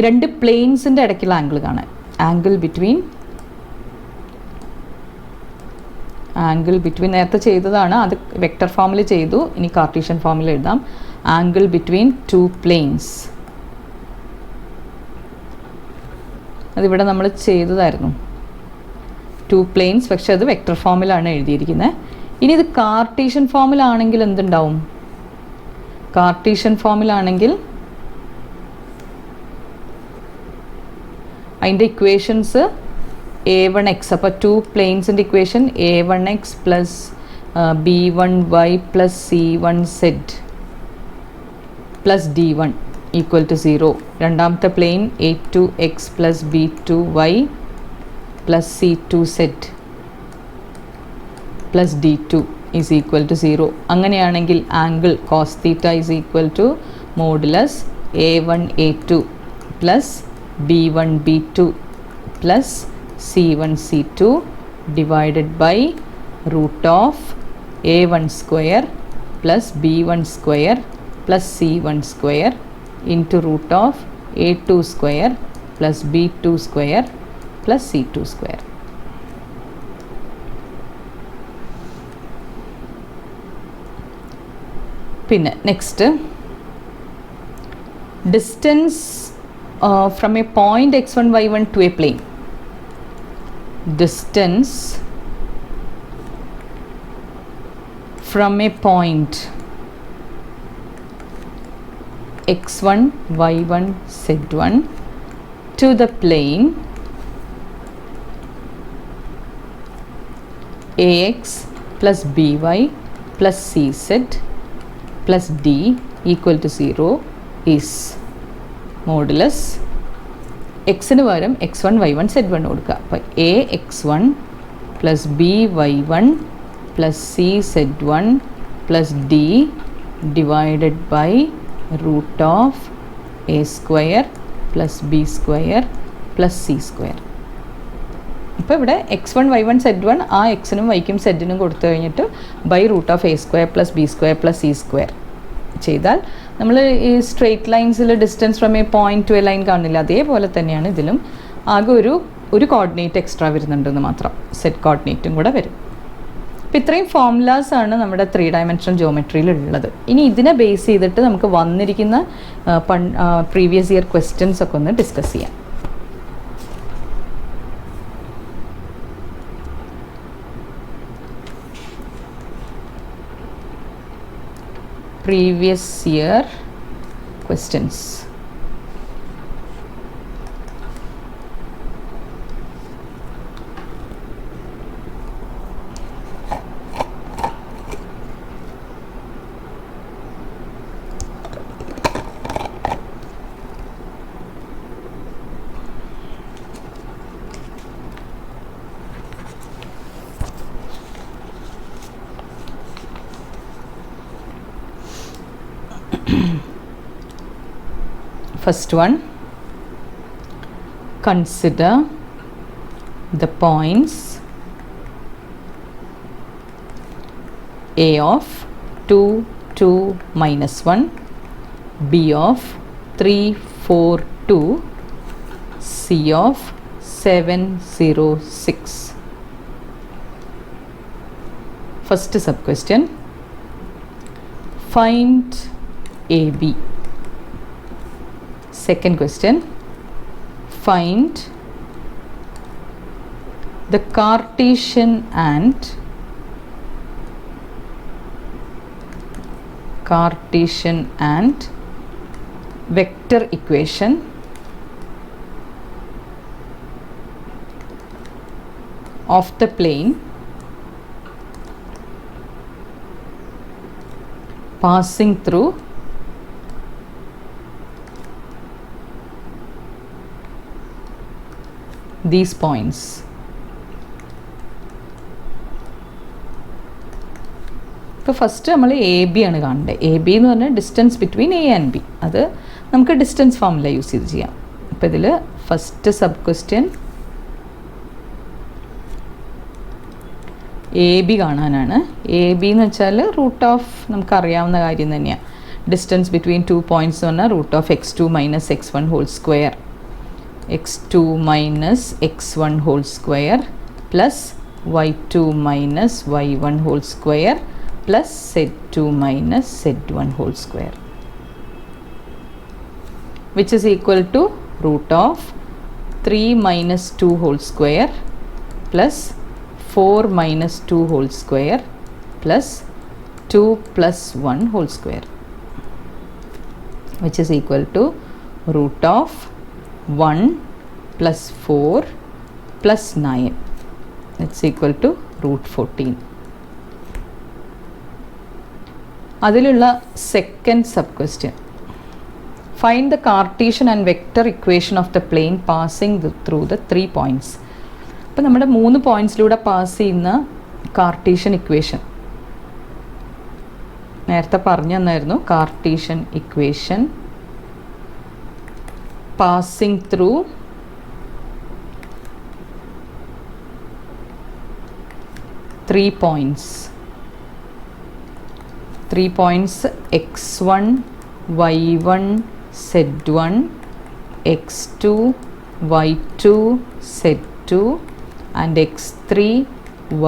Speaker 1: രണ്ട് പ്ലെയിൻസിൻ്റെ ഇടയ്ക്കുള്ള angle കാണാൻ, angle between നേരത്തെ ചെയ്തതാണ്, അത് vector ഫോമിൽ ചെയ്തു, ഇനി കാർട്ടീഷ്യൻ ഫോമിൽ എഴുതാം. ആംഗിൾ ബിറ്റ്വീൻ ടു പ്ലെയിൻസ്, അതിവിടെ നമ്മൾ ചെയ്തതായിരുന്നു, ടു പ്ലെയിൻസ്, പക്ഷെ അത് വെക്റ്റർ ഫോമിലാണ് എഴുതിയിരിക്കുന്നത്. ഇനി ഇത് കാർട്ടീഷ്യൻ ഫോമിലാണെങ്കിൽ എന്തുണ്ടാവും? കാർട്ടീഷ്യൻ ഫോമിലാണെങ്കിൽ അതിൻ്റെ ഇക്വേഷൻസ് a1x, അപ്പോൾ ടു പ്ലെയിൻസിൻ്റെ equation a1x plus b1y plus c1z plus d1 equal to 0. രണ്ടാമത്തെ plane a2x plus b2y plus c2z plus d2 is equal to 0. അങ്ങനെയാണെങ്കിൽ angle cos theta is equal to modulus a1 a2 plus b1 b2 plus c1 c2 divided by root of a1 square plus b1 square plus c1 square into root of a2 square plus b2 square plus c2 square. പിന്നെ next distance from a point x1 y1 to a plane. Distance from a point x1 y1 z1 to the plane ax plus by plus cz plus d equal to 0 is modulus എക്സിന് പകരം x1 y1 z1 കൊടുക്കുക. അപ്പോൾ a x1 plus b y1 plus c z1 plus d divided by root of A square plus B square plus C square. ഇപ്പോൾ ഇവിടെ x1 y1 z1 ആ എക്സിനും വൈക്കും സെഡിനും കൊടുത്തു കഴിഞ്ഞിട്ട് by root of A square plus B square plus C square ചെയ്താൽ നമ്മൾ ഈ straight ലൈൻസിൽ distance from a point to a line കാണില്ല, അതേപോലെ തന്നെയാണ് ഇതിലും. ആകെ ഒരു കോർഡിനേറ്റ് എക്സ്ട്രാ വരുന്നുണ്ടെന്ന് മാത്രം, സെറ്റ് കോർഡിനേറ്റും കൂടെ വരും. അപ്പോൾ ഇത്രയും ഫോർമുലാസ് ആണ് നമ്മുടെ 3 ഡയമെൻഷണൽ ജിയോമെട്രിയിൽ ഉള്ളത്. ഇനി ഇതിനെ ബേസ് ചെയ്തിട്ട് നമുക്ക് വന്നിരിക്കുന്ന പ്രീവിയസ് ഇയർ ക്വസ്റ്റ്യൻസ് ഒക്കെ ഒന്ന് ഡിസ്കസ് ചെയ്യാം. Previous year questions. First one, consider the points A of 2, 2, minus 1, B of 3, 4, 2, C of 7, 0, 6. First sub question, find AB. Second question, find the Cartesian and vector equation of the plane passing through these points. ഇപ്പോൾ first നമ്മൾ A B ആണ് കാണേണ്ടത്. A B എന്ന് പറഞ്ഞാൽ distance between A and B. അത് നമുക്ക് distance formula use ചെയ്ത് ചെയ്യാം. അപ്പോൾ ഇതിൽ first sub question A B കാണാനാണ്. എ ബി എന്ന് വെച്ചാൽ റൂട്ട് ഓഫ് നമുക്കറിയാവുന്ന കാര്യം തന്നെയാണ്. ഡിസ്റ്റൻസ് ബിറ്റ്വീൻ 2 പോയിൻറ്റ്സ് എന്ന് പറഞ്ഞാൽ root of x2 minus x1 whole square, x2 minus x1 whole square plus y2 minus y1 whole square plus z2 minus z1 whole square, which is equal to root of 3 minus 2 whole square plus 4 minus 2 whole square plus 2 plus 1 whole square, which is equal to root of 1 plus 4 plus 9. It's equal to root 14. അതിലുള്ള second sub question, find the Cartesian and vector equation of the plain passing through the 3 points. അപ്പോൾ നമ്മുടെ 3 പോയിൻറ്റ്സിലൂടെ പാസ് ചെയ്യുന്ന Cartesian equation നേരത്തെ പറഞ്ഞു തന്നായിരുന്നു. Cartesian equation passing through three points x1 y1 z1 x2 y2 z2 and x3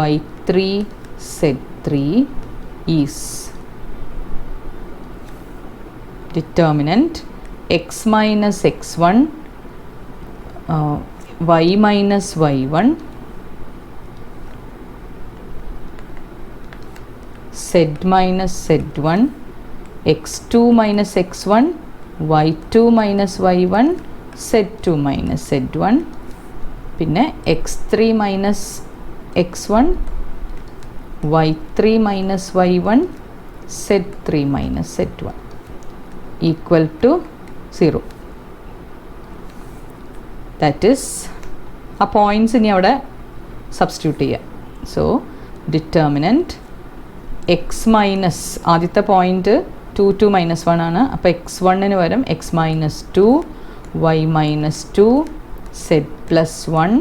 Speaker 1: y3 z3 is determinant x minus x1 y minus y1 z minus z1 x2 minus x1 y2 minus y1 z2 minus z1 പിന്നെ x3 minus x1 y3 minus y1 z3 minus z1 equal to 0. That is ആ points ഇനി അവിടെ substitute ചെയ്യുക. So determinant x minus ആദ്യത്തെ point 2 2 minus 1 ആണ്. അപ്പോൾ x1 പകരം x minus 2 y minus 2 z plus 1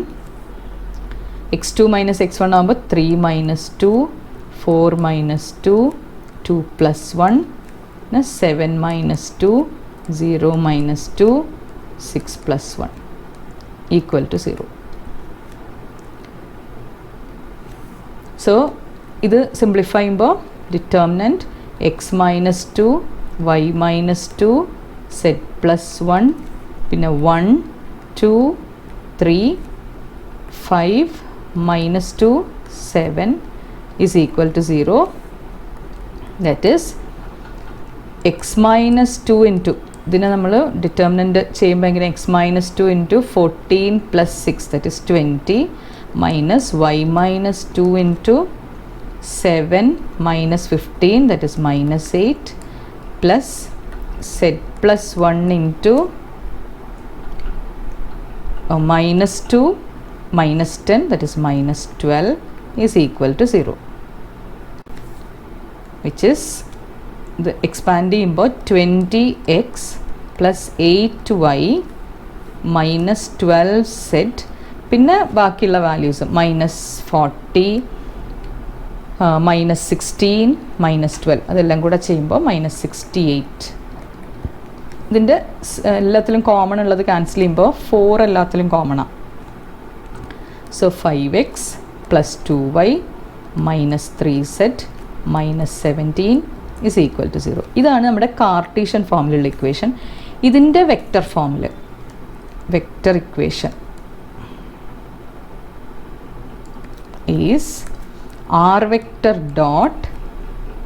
Speaker 1: x2 minus x1 ആകുമ്പോൾ 3 minus 2 4 minus 2 2 plus 1 7 minus 2 0 minus 2 6 plus 1 equal to 0. So ഇത് സിംപ്ലിഫൈ ചെയ്യുമ്പോൾ determinant x minus 2 y minus 2 z plus 1 പിന്നെ 1 2 3 5 minus 2 7 is equal to 0. That is x minus 2 into ഇതിനെ നമ്മൾ determinant ചെയ്യുമ്പോൾ എങ്ങനെ x minus 2 into 14 plus 6 that is 20 minus y minus 2 into 7 minus 15 that is minus 8 plus z plus 1 into minus 2 minus 10 that is minus 12 is equal to 0 which is ഇത് expand ചെയ്യുമ്പോൾ 20x plus 8y minus 12z പിന്നെ ബാക്കിയുള്ള values minus 40 minus 16 minus 12 അതെല്ലാം കൂടെ ചെയ്യുമ്പോൾ minus 68. ഇതിൻ്റെ എല്ലാത്തിലും common ഉള്ളത് ക്യാൻസൽ ചെയ്യുമ്പോൾ 4 എല്ലാത്തിലും കോമണാണ്. So 5x plus 2y minus 3z minus 17 is equal to 0. ഇതാണ് നമ്മുടെ കാർട്ടീഷ്യൻ ഫോമിലുള്ള ഇക്വേഷൻ. ഇതിൻ്റെ വെക്റ്റർ ഫോമിൽ vector equation is r vector dot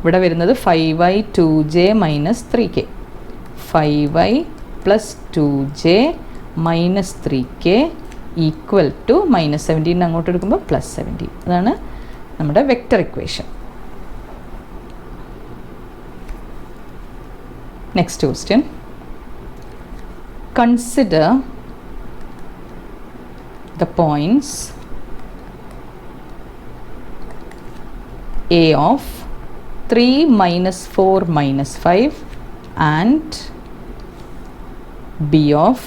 Speaker 1: ഇവിടെ വരുന്നത് 5y 2j minus 3k 5y plus 2j minus 3k equal to minus 17 അങ്ങോട്ട് എടുക്കുമ്പോൾ plus 17. അതാണ് നമ്മുടെ vector equation. Next question. Consider the points A of 3 minus 4 minus 5 and B of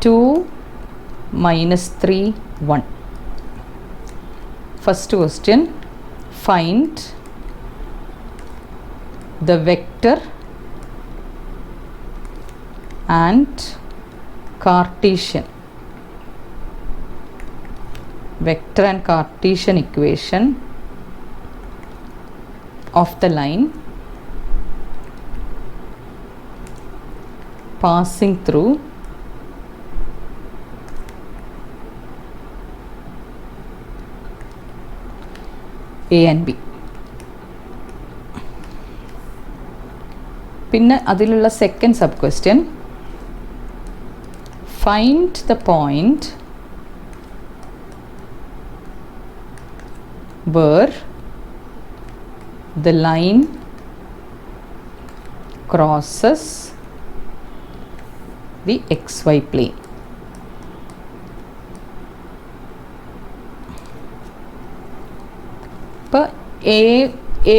Speaker 1: 2 minus 3 1. First question. Find the vector and Cartesian equation of the line passing through A and B. പിന്നെ അതിലുള്ള second sub question find the point where the line crosses the xy plane. ഇപ്പോൾ A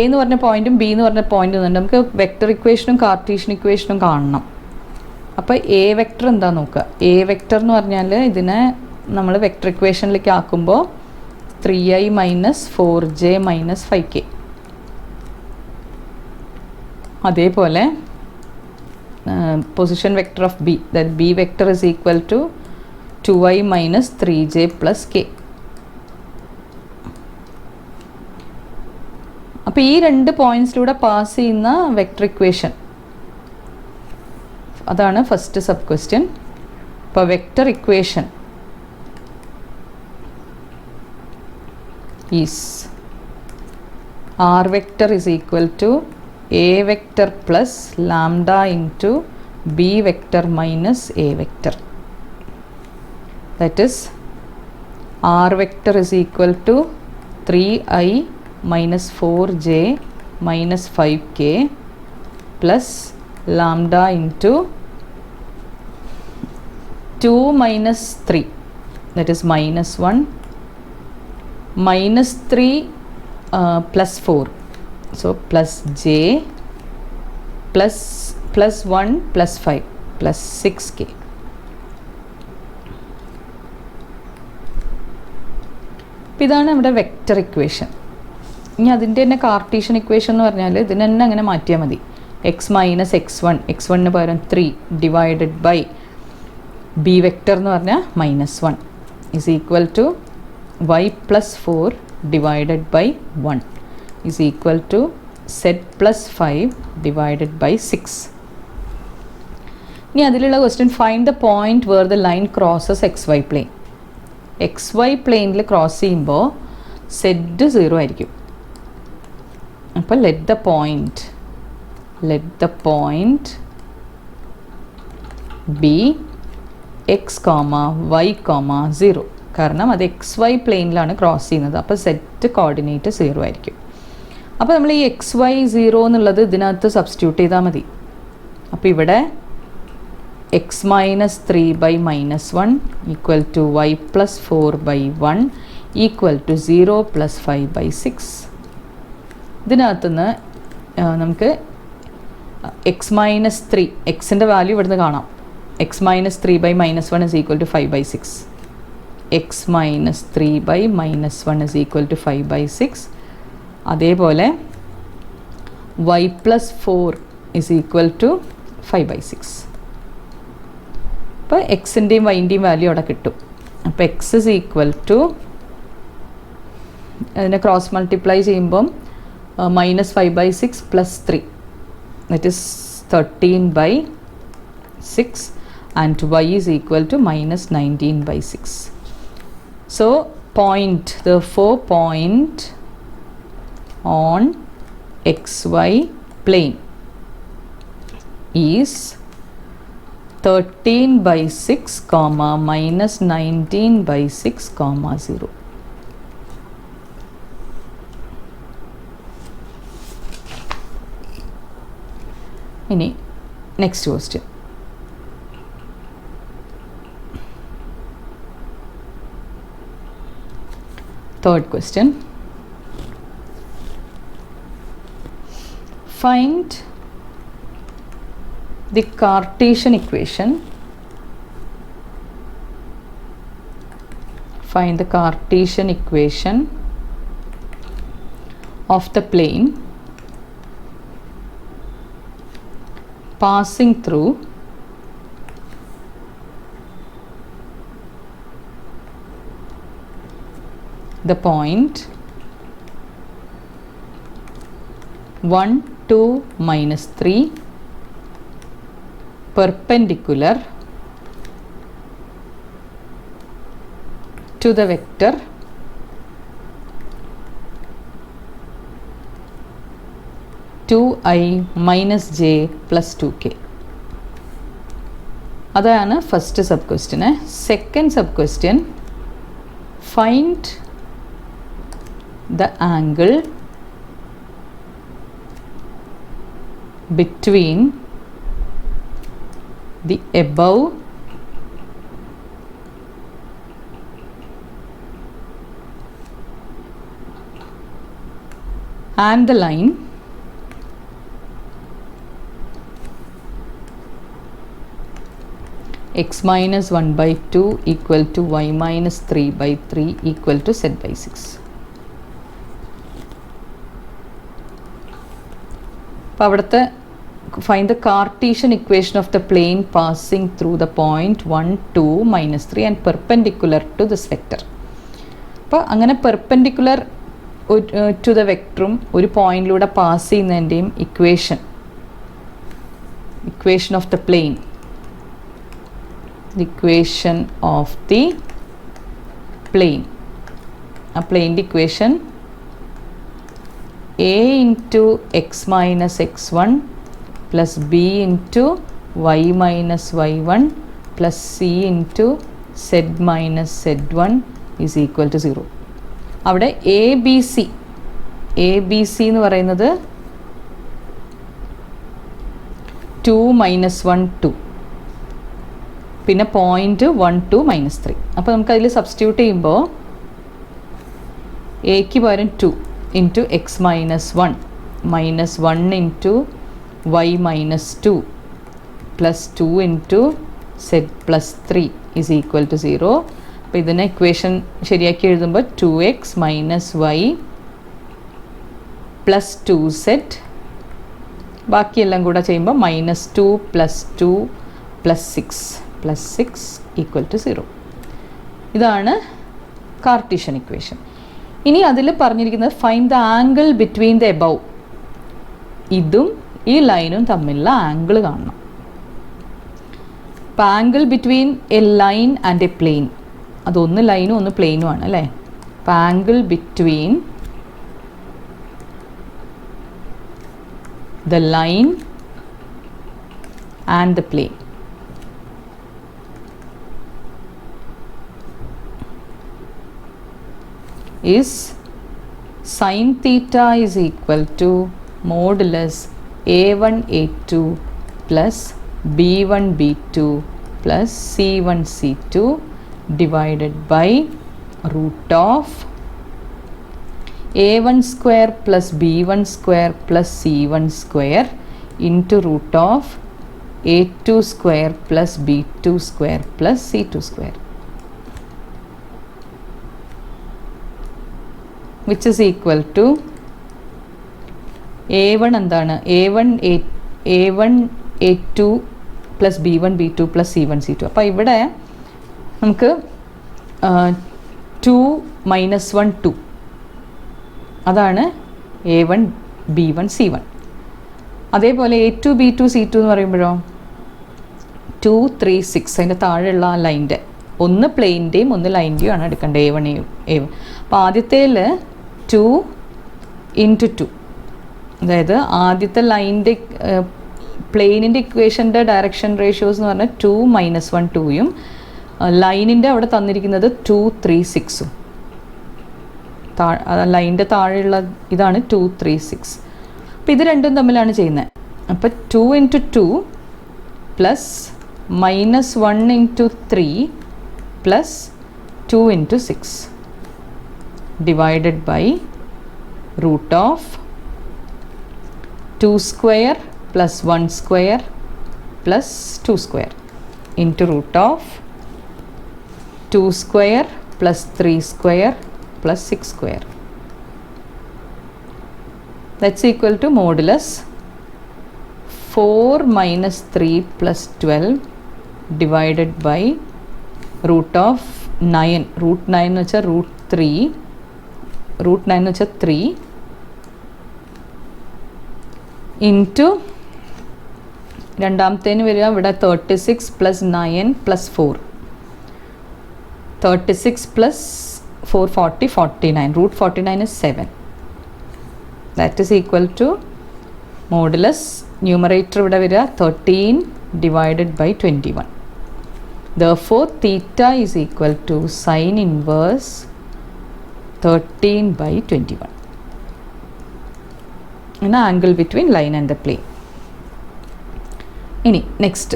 Speaker 1: എന്ന് പറഞ്ഞ പോയിന്റും B എന്ന് പറഞ്ഞ പോയിന്റും ഉണ്ട്. നമുക്ക് വെക്റ്റർ ഇക്വേഷനും കാർട്ടീഷ്യൻ ഇക്വേഷനും കാണണം. അപ്പോൾ എ വെക്റ്റർ എന്താ നോക്കുക. എ വെക്റ്റർ എന്ന് പറഞ്ഞാൽ ഇതിനെ നമ്മൾ വെക്റ്റർ ഇക്വേഷനിലേക്ക് ആക്കുമ്പോൾ 3i - 4j - 5k അതേപോലെ position vector of B, that B vector is equal to 2i minus 3j plus k. അപ്പോൾ ഈ രണ്ട് പോയിൻറ്റ്സിലൂടെ പാസ് ചെയ്യുന്ന വെക്ടർ ഇക്വേഷൻ, അതാണ് ഫസ്റ്റ് സബ് ക്വസ്റ്റ്യൻ. അപ്പോൾ vector equation is r vector is equal to a vector plus lambda into b vector minus a vector. That is, r vector is equal to 3i minus 4j minus 5k plus lambda into 2 minus 3, that is minus 1, minus 3 plus 4, so plus j plus 1 plus 5 plus 6k. ഇതാണ് നമ്മുടെ vector equation. ഇനി അതിൻ്റെ തന്നെ Cartesian equation എന്ന് പറഞ്ഞാൽ ഇതിനെ തന്നെ അങ്ങനെ മാറ്റിയാൽ മതി. എക്സ് മൈനസ് എക്സ് വണ്ണിന് പകരം 3 ഡിവൈഡഡ് ബൈ ബി വെക്റ്റർ എന്ന് പറഞ്ഞാൽ -1 is equal to y plus 4 divided by 1 is equal to z plus 5 divided by 6. ഇനി അതിലുള്ള question, find the point where the line crosses XY plane. XY പ്ലെയിനിൽ cross ചെയ്യുമ്പോൾ z 0 ആയിരിക്കും. അപ്പോൾ let the point B x, y, 0, കാരണം അത് XY പ്ലെയിനിലാണ് cross ചെയ്യുന്നത്. അപ്പോൾ സെറ്റ് കോർഡിനേറ്റ് 0 ആയിരിക്കും. അപ്പോൾ നമ്മൾ ഈ XY 0 എന്നുള്ളത് ഇതിനകത്ത് സബ്സ്റ്റിറ്റ്യൂട്ട് ചെയ്താൽ മതി. അപ്പോൾ ഇവിടെ x minus 3 by -1 equal to y plus 4 by 1 equal to 0 plus 5 by 6. ഇതിനകത്തുനിന്ന് നമുക്ക് x മൈനസ് 3, എക്സിൻ്റെ വാല്യൂ ഇവിടുന്ന് കാണാം. x minus 3 by -1 is equal to 5 by 6. x minus 3 by -1 is equal to 5 by 6. അതേപോലെ y plus 4 is equal to 5 by 6. അപ്പോൾ എക്സിൻ്റെയും വൈൻ്റെയും value അവിടെ കിട്ടും. അപ്പോൾ x is equal to, അതിനെ ക്രോസ് മൾട്ടിപ്ലൈ ചെയ്യുമ്പം -5 by 6 plus 3, that is 13 by 6, and y is equal to -19 by 6. So therefore point on XY plane is 13 by 6, -19 by 6, 0. ഇനി next question. Third question, find the Cartesian equation. Find the Cartesian equation of the plane passing through the point 1, 2, -3 perpendicular to the vector (2i minus j plus 2k). അതാണ് first sub question. Second sub question, find the angle between the above and the line x minus 1 by 2 equal to y minus 3 by 3 equal to z by 6. അപ്പോൾ അവിടുത്തെ find the Cartesian equation of the plane passing through the point 1, 2, -3 and perpendicular to this vector. അപ്പോൾ അങ്ങനെ perpendicular to the വെക്ടറും ഒരു പോയിന്റിലൂടെ pass ചെയ്യുന്നതിൻ്റെയും equation of the plane, equation of the plane, ആ പ്ലെയിൻ്റെ equation a into x minus x1 plus b into y minus y1 plus c into z minus z1 is equal to 0. അവിടെ A B C എന്ന് പറയുന്നത് 2 -1 2, പിന്നെ point 1 2 -3. അപ്പോൾ നമുക്കതിൽ substitute ചെയ്യുമ്പോൾ എക്ക് പകരം 2 into x minus 1 minus 1 into y minus 2 plus 2 into z plus 3 is equal to 0. അപ്പോൾ ഇതിനെ ഇക്വേഷൻ ശരിയാക്കി എഴുതുമ്പോൾ 2x minus y plus 2z, ബാക്കിയെല്ലാം കൂടെ ചെയ്യുമ്പോൾ -2 plus 2 plus 6 equal to 0. ഇതാണ് കാർട്ടീഷ്യൻ ഇക്വേഷൻ. ഇനി അതിൽ പറഞ്ഞിരിക്കുന്നത് find the angle between the above, ഇതും ഈ ലൈനും തമ്മിലുള്ള ആംഗിൾ കാണണം. അപ്പോൾ angle between a line and a plane, അതൊന്ന് ലൈനും ഒന്ന് പ്ലെയിനും ആണ് അല്ലേ. അപ്പോൾ angle between the line and the plane is sin theta is equal to modulus a1 a2 plus b1 b2 plus c1 c2 divided by root of a1 square plus b1 square plus c1 square into root of a2 square plus b2 square plus c2 square, which is equal to a1 എന്താണ് a1 a2 plus b1 b2 plus c1 c2. അപ്പോൾ ഇവിടെ നമുക്ക് 2 -1 2 അതാണ് a1 b1 c1. അതേപോലെ a2 b2 c2 എന്ന് പറയുമ്പോഴോ 2 3 6 അതിൻ്റെ താഴെയുള്ള ആ ലൈൻ്റെ ഒന്ന് പ്ലെയിൻ്റെയും ഒന്ന് ലൈൻ്റെയും ആണ് എടുക്കേണ്ടത് a1 അപ്പോൾ ആദ്യത്തേൽ 2 into 2, അതായത് ആദ്യത്തെ ലൈൻ്റെ പ്ലെയിനിൻ്റെ ഇക്വേഷൻ്റെ ഡയറക്ഷൻ റേഷ്യോസ് എന്ന് പറഞ്ഞാൽ 2 -1 2യും ലൈനിൻ്റെ അവിടെ തന്നിരിക്കുന്നത് 2 3 6ഉം, ലൈനിൻ്റെ താഴെയുള്ള ഇതാണ് 2 3 6. അപ്പോൾ ഇത് രണ്ടും തമ്മിലാണ് ചെയ്യുന്നത്. അപ്പോൾ 2 into 2 plus -1 into 3 plus 2 into 6 divided by root of 2 square plus 1 square plus 2 square into root of 2 square plus 3 square plus 6 square. That's equal to modulus 4 minus 3 plus 12 divided by root of 9. root 9 എന്ന് വെച്ചാൽ root 3 എന്ന് വെച്ചാൽ 3 into രണ്ടാമത്തേന് വരിക ഇവിടെ 36 plus 9 plus 4, 36 plus 4 40 49, root 49 is 7. That is equal to modulus numerator ഇവിടെ വരിക 13 divided by 21. Therefore theta is equal to sin inverse 13 by 21, an angle between line and the plane. ഇനി next,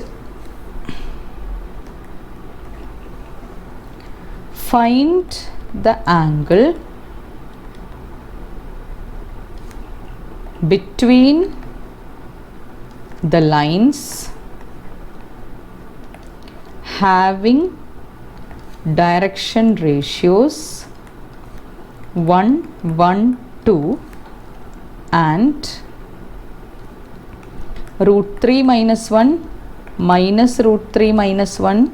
Speaker 1: find the angle between the lines having direction ratios 1 1 2 and root 3 minus 1 minus root 3 minus 1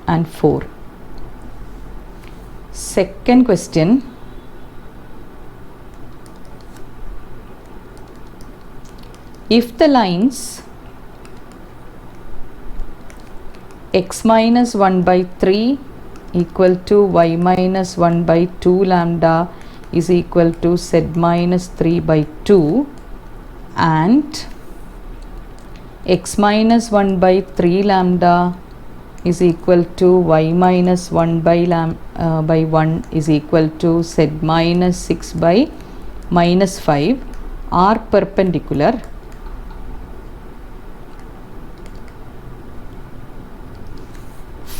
Speaker 1: and 4. Second question, if the lines x minus 1 by 3 equal to y minus 1 by 2 lambda is equal to z minus 3 by 2 and x minus 1 by 3 lambda is equal to y minus 1 by 1 is equal to z minus 6 by minus 5 are perpendicular,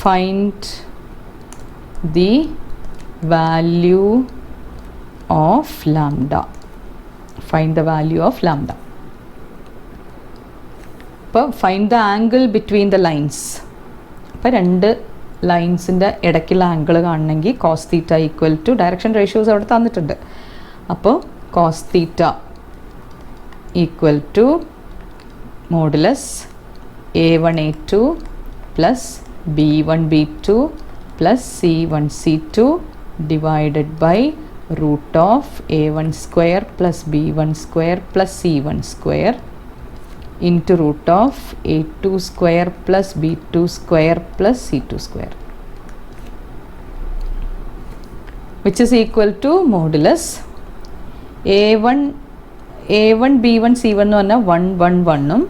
Speaker 1: find the value of lambda. Find the value of lambda. അപ്പോൾ find the angle between the lines. അപ്പോൾ രണ്ട് ലൈൻസിൻ്റെ ഇടയ്ക്കുള്ള angle കാണണമെങ്കിൽ cos theta equal to direction ratios അവിടെ തന്നിട്ടുണ്ട്. അപ്പോൾ cos theta equal to modulus A1 A2 plus B1 B2 plus C1 C2 divided by root of A1 square plus B1 square plus C1 square into root of A2 square plus B2 square plus C2 square, which is equal to modulus A1 B1 C1 എന്ന് പറഞ്ഞാൽ 1 1 1 ഉം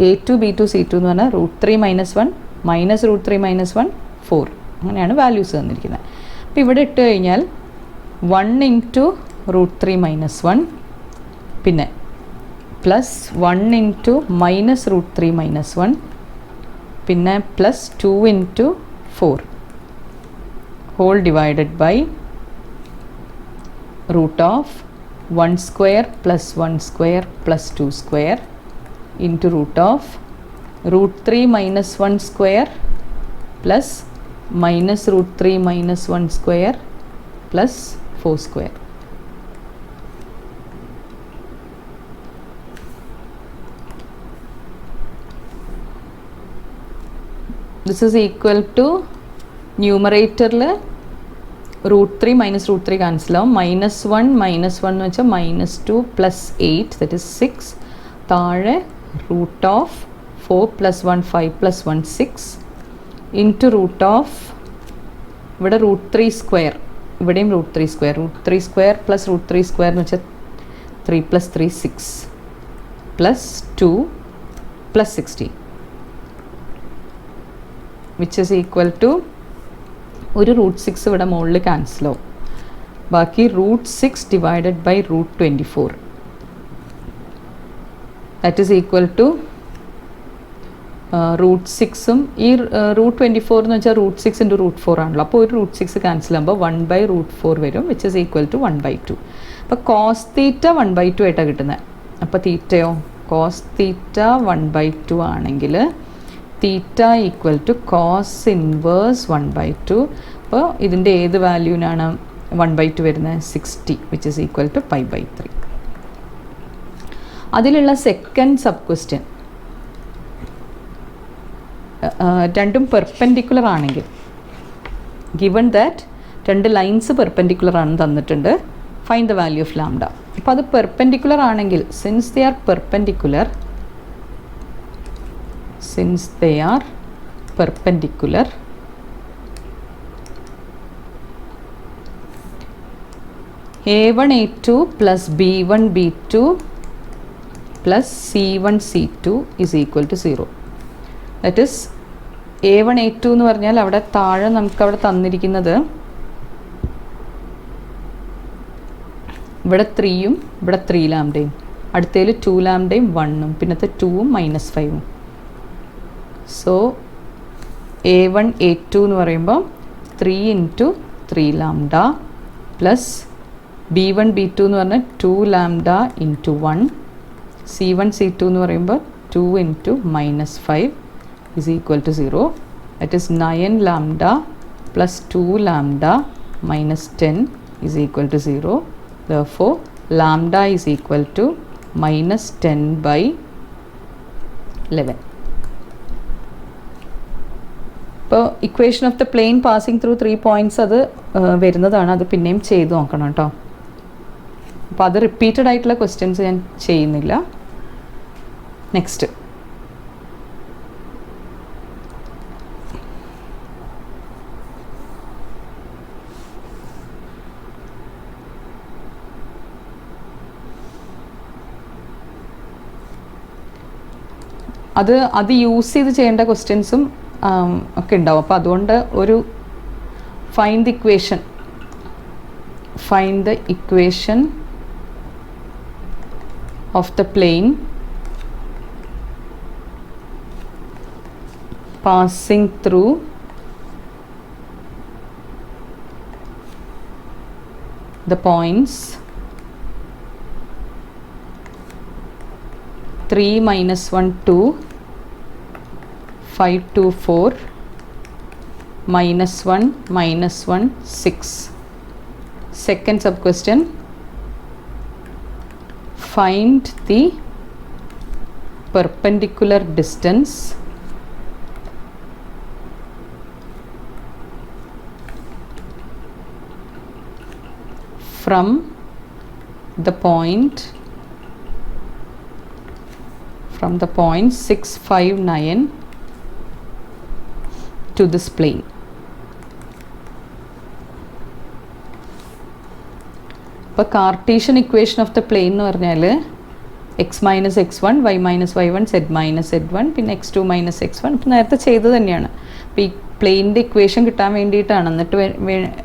Speaker 1: A2 B2 C2 എന്ന് പറഞ്ഞാൽ root 3 minus 1 minus root 3 minus 1 4. അങ്ങനെയാണ് values തന്നിരിക്കുന്നത്. അപ്പോൾ ഇവിടെ ഇട്ട് കഴിഞ്ഞാൽ 1 ഇൻറ്റു റൂട്ട് 3 മൈനസ് 1 പിന്നെ plus 1 into minus root 3 minus 1 പിന്നെ plus 2 into 4 whole divided by root of 1 square plus 1 square plus 2 square into root of root 3 minus 1 square plus minus root 3 minus 1 square plus 4 square. This is equal to numerator root 3 minus root 3 cancel out, minus 1 which is minus 2 plus 8, that is 6, താഴെ root of 4 plus 1 5 plus 1 6 into root of ഇവിടെ root 3 square, ഇവിടെയും root 3 square plus root 3 square എന്ന് വെച്ചാൽ 3 plus 3 6 plus 2 plus 60 which is equal to ഒരു root 6 ഇവിടെ മുകളിൽ cancel ആവും, ബാക്കി root 6 divided by root 24, that is equal to root 6ഉം ഈ റൂട്ട് 24 എന്ന് വെച്ചാൽ റൂട്ട് 6 ഇൻറ്റു റൂട്ട് 4 ആണല്ലോ. അപ്പോൾ ഒരു റൂട്ട് 6 ക്യാൻസൽ ആകുമ്പോൾ 1/√4 വരും, വിച്ച് ഇസ് ഈക്വൽ ടു 1/2. അപ്പോൾ കോസ് തീറ്റ 1/2 ആയിട്ടാണ് കിട്ടുന്നത്. അപ്പോൾ തീറ്റയോ കോസ് തീറ്റ 1/2 ആണെങ്കിൽ theta equal to cos inverse 1/2. അപ്പോൾ ഇതിൻ്റെ ഏത് വാല്യൂവിനാണ് 1/2 വരുന്നത്? 60, വിച്ച് ഇസ് ഈക്വൽ ടു π/3. അതിലുള്ള സെക്കൻഡ് സബ് ക്വസ്റ്റ്യൻ രണ്ടും പെർപെൻഡിക്കുലർ ആണെങ്കിൽ, ഗിവൺ ദാറ്റ് രണ്ട് ലൈൻസ് പെർപെൻഡിക്കുലർ ആണെന്ന് തന്നിട്ടുണ്ട്, find the value of lambda. അപ്പോൾ അത് പെർപെൻഡിക്കുലർ ആണെങ്കിൽ since they are perpendicular A1 A2 plus B1 B2 plus C1 C2 is equal to 0. That is A1 A2 എന്ന് പറഞ്ഞാൽ അവിടെ താഴെ നമുക്കവിടെ തന്നിരിക്കുന്നത് ഇവിടെ 3ഉം ഇവിടെ 3 ലാംഡയും, അടുത്തതിൽ 2 ലാംഡയും 1ഉം പിന്നത്തെ 2ഉം -5ഉം. സോ A1 A2 എന്ന് പറയുമ്പോൾ 3 into 3 lambda plus B1 B2 എന്ന് പറഞ്ഞാൽ 2 ലാംഡ ഇൻറ്റു 1, C1 C2 എന്ന് പറയുമ്പോൾ 2 into -5 is equal to 0. That is 9 lambda plus 2 lambda minus 10 is equal to 0. Therefore, lambda is equal to minus 10 by 11. ഇപ്പോൾ equation of the plain passing through 3 points അത് വരുന്നതാണ്. അത് പിന്നെയും ചെയ്ത് നോക്കണം കേട്ടോ. അപ്പോൾ അത് റിപ്പീറ്റഡ് ആയിട്ടുള്ള ക്വസ്റ്റ്യൻസ് ഞാൻ ചെയ്യുന്നില്ല. നെക്സ്റ്റ് അത് യൂസ് ചെയ്ത് ചെയ്യേണ്ട ക്വസ്റ്റ്യൻസും ഒക്കെ ഉണ്ടാവും. അപ്പോൾ അതുകൊണ്ട് ഒരു find the equation of the plain passing through the points 3, -1, 2, 5, 2, 4, -1, -1, 6. Second sub question, find the perpendicular distance from the point 6, 5, 9 to this plane. ഇപ്പോൾ Cartesian equation of the plain എന്ന് പറഞ്ഞാൽ x - x1, y - y1, z - z1, പിന്നെ x2 - x1. ഇപ്പം നേരത്തെ ചെയ്തത് തന്നെയാണ്. അപ്പോൾ ഈ പ്ലെയിൻ്റെ ഇക്വേഷൻ കിട്ടാൻ വേണ്ടിയിട്ടാണ്.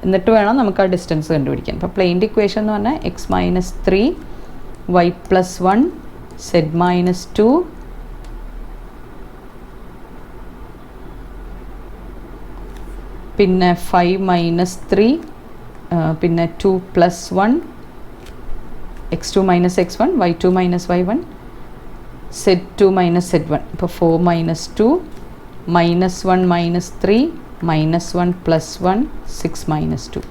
Speaker 1: എന്നിട്ട് വേണം നമുക്ക് ആ ഡിസ്റ്റൻസ് കണ്ടുപിടിക്കാൻ. അപ്പോൾ പ്ലെയിൻ്റെ ഇക്വേഷൻ എന്ന് പറഞ്ഞാൽ x - 3, y + 1, z - 2, പിന്നെ 5 - 3, പിന്നെ 2 + 1, x2 - x1, y2 - y1, z2 - z1. ഇപ്പോൾ 4 - 2, -1 - 3, -1 + 1, 6 - 2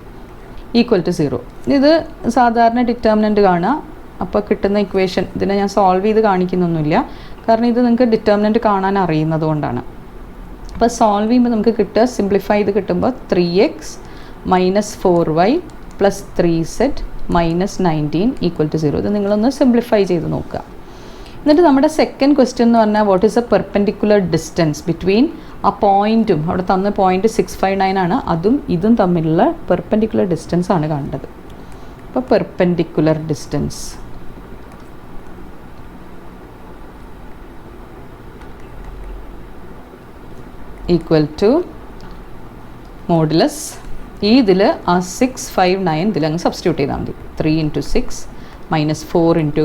Speaker 1: = 0. ഇത് സാധാരണ ഡിറ്റർമിനൻറ്റ് കാണുക. അപ്പോൾ കിട്ടുന്ന ഇക്വേഷൻ ഇതിനെ ഞാൻ സോൾവ് ചെയ്ത് കാണിക്കുന്നൊന്നുമില്ല, കാരണം ഇത് നിങ്ങൾക്ക് ഡിറ്റർമിനൻറ്റ് കാണാൻ അറിയുന്നത് കൊണ്ടാണ്. അപ്പോൾ സോൾവ് ചെയ്യുമ്പോൾ നമുക്ക് കിട്ടുക, സിംപ്ലിഫൈ ചെയ്ത് കിട്ടുമ്പോൾ 3x - 4y + 3z - 19 = 0. ഇത് നിങ്ങളൊന്ന് സിംപ്ലിഫൈ ചെയ്ത് നോക്കുക. എന്നിട്ട് നമ്മുടെ സെക്കൻഡ് ക്വസ്റ്റ്യൻ എന്ന് പറഞ്ഞാൽ what is A perpendicular distance between ആ പോയിൻറ്റും അവിടെ തന്ന പോയിൻറ്റ് 659 ആണ്, അതും ഇതും തമ്മിലുള്ള പെർപെൻഡിക്കുലർ ഡിസ്റ്റൻസ് ആണ് കണ്ടത്. അപ്പോൾ perpendicular distance equal to modulus ഇതിൽ ആ 659 ഇതിൽ അങ്ങ് സബ്സ്റ്റിറ്റ്യൂട്ട് ചെയ്താൽ മതി. 3 × 6 -4 ×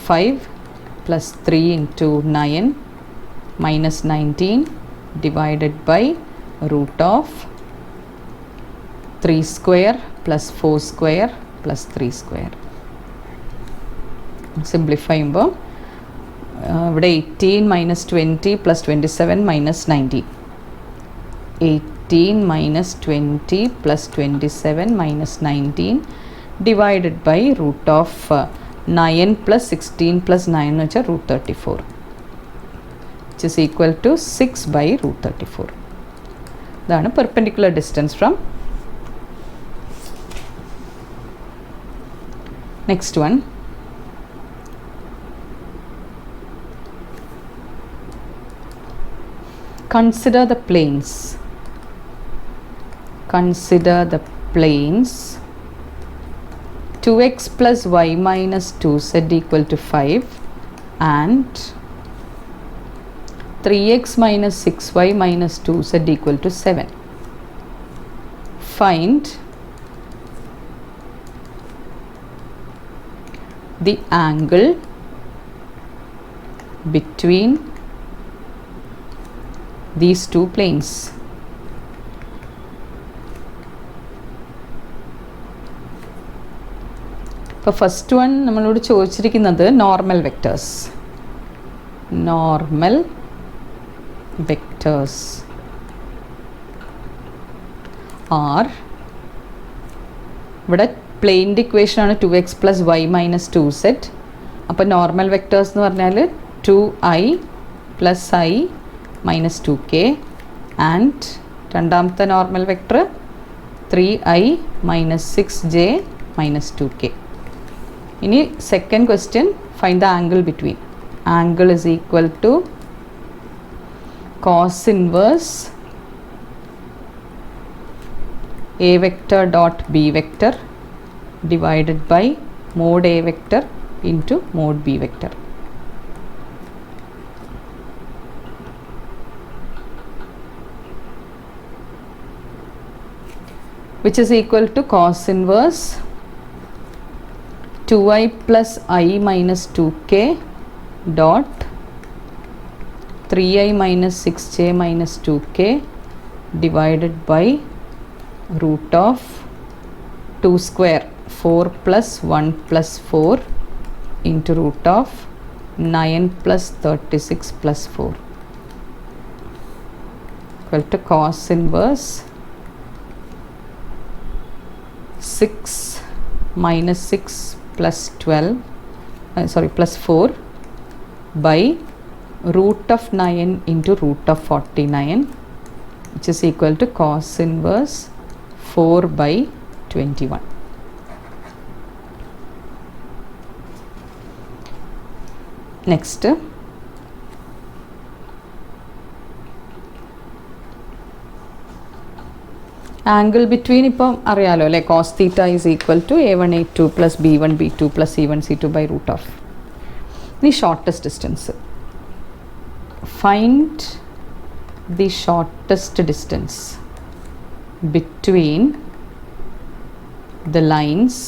Speaker 1: 5 + 3 × 9 -19 divided by √3² + 4² + 3². സിംപ്ലിഫൈ ചെയ്യുമ്പോൾ ഇവിടെ 18 - 20 + 27 - 19. 18 - 20 + 27 - 19 divided by √9 + 16 + 9 എന്ന് വെച്ചാൽ √34, which is equal to 6/√34. ഇതാണ് perpendicular distance from. Next one, consider the planes 2x + y - 2z = 5 and 3x - 6y - 2z = 7. Find the angle between these two planes. ഇപ്പോൾ first one നമ്മളോട് ചോദിച്ചിരിക്കുന്നത് normal vectors R, ഇവിടെ പ്ലെയിൻ്റെ ഇക്വേഷനാണ് 2x + y - 2z. അപ്പോൾ normal vectors എന്ന് പറഞ്ഞാൽ 2i plus I minus 2k and രണ്ടാമത്തെ normal vector 3i minus 6j minus 2k. ഇനി second question find the angle between. Angle is equal to cos inverse a vector dot b vector divided by mod a vector into mod b vector. Which is equal to cos inverse 2i plus I minus 2k dot 3i minus 6j minus 2k divided by root of 2 square 4 plus 1 plus 4 into root of 9 plus 36 plus 4 equal to cos inverse 6 minus 6 plus 12 plus 4 by root of 9 into root of 49 which is equal to cos inverse 4 by 21. Next, angle between ഇപ്പം അറിയാലോ അല്ലേ, cos theta is equal to a1 a2 plus b1 b2 plus c1 c2 by root of. ഇനി shortest distance. Find the shortest distance between the lines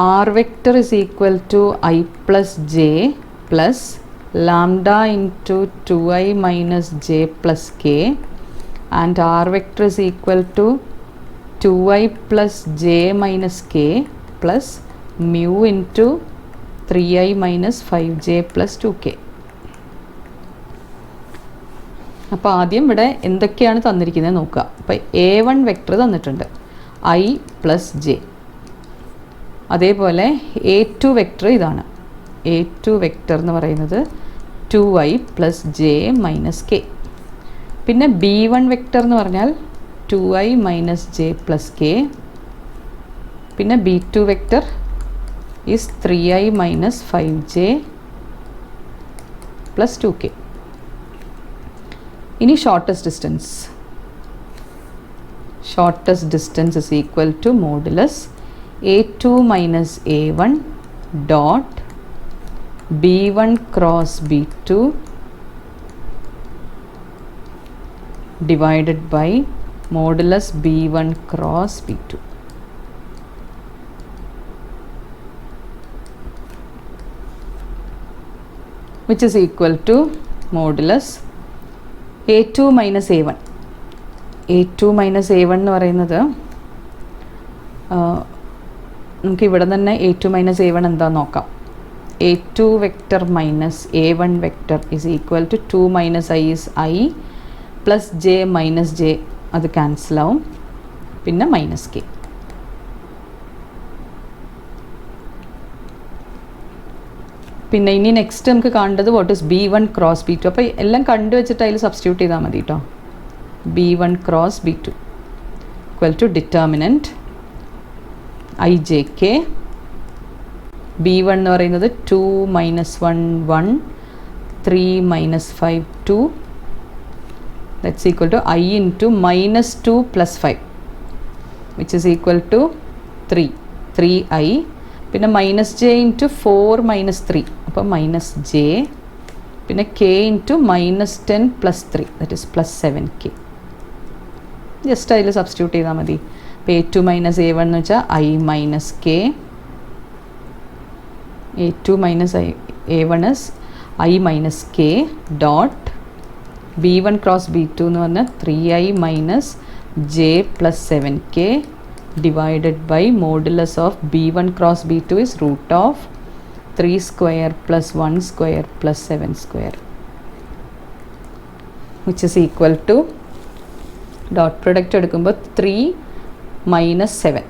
Speaker 1: r vector is equal to I plus j plus lambda into 2i minus j plus k and r vector is equal to 2i plus j minus k plus mu into 3i minus 5j plus 2k. അപ്പോൾ ആദ്യം ഇവിടെ എന്തൊക്കെയാണ് തന്നിരിക്കുന്നത് നോക്കുക. അപ്പോൾ a1 vector തന്നിട്ടുണ്ട് I plus J. അതേപോലെ a2 vector ഇതാണ്. a2 വെക്ടർ എന്ന് പറയുന്നത് 2i plus j minus K. പിന്നെ b1 വെക്ടർ എന്ന് പറഞ്ഞാൽ 2i minus J plus K. പിന്നെ b2 vector is 3i minus 5j plus 2k. ഇനി shortest distance. Shortest distance is equal to modulus a2 minus a1 dot b1 cross b2 divided by modulus b1 cross b2. Which is equal to modulus a2 minus a1. a2 minus a1 എന്ന് പറയുന്നത് നമുക്ക് ഇവിടെ തന്നെ a2 minus a1 എന്താന്ന് നോക്കാം. a2 vector minus a1 vector is equal to 2 minus i is i plus j minus j, അത് ക്യാൻസലാവും. പിന്നെ മൈനസ് കെ. പിന്നെ ഇനി നെക്സ്റ്റ് നമുക്ക് കാണേണ്ടത് what is b1 cross b2. അപ്പോൾ എല്ലാം കണ്ടു വെച്ചിട്ട് അതിൽ സബ്സ്റ്റിറ്റ്യൂട്ട് ചെയ്താൽ മതി കേട്ടോ. b1 cross b2 equal to determinant ijk. b1 എന്ന് പറയുന്നത് 2 minus 1 1 3 minus 5 2 that's equal to i into minus 2 plus 5 which is equal to 3i. പിന്നെ മൈനസ് ജെ ഇൻറ്റു 4 മൈനസ് 3 അപ്പോൾ മൈനസ് ജെ. പിന്നെ k into minus 10 plus 3 that is plus 7k. Just അതിൽ substitute ചെയ്താൽ മതി. അപ്പോൾ a2 minus a1 എന്ന് വെച്ചാൽ i minus k. a2 minus a1 is i minus k dot b1 cross b2 എന്ന് പറഞ്ഞാൽ 3i minus j plus 7k divided by modulus of b1 cross b2 is root of 3 square plus 1 square plus 7 square which is equal to dot product എടുക്കുമ്പോൾ 3 minus 7.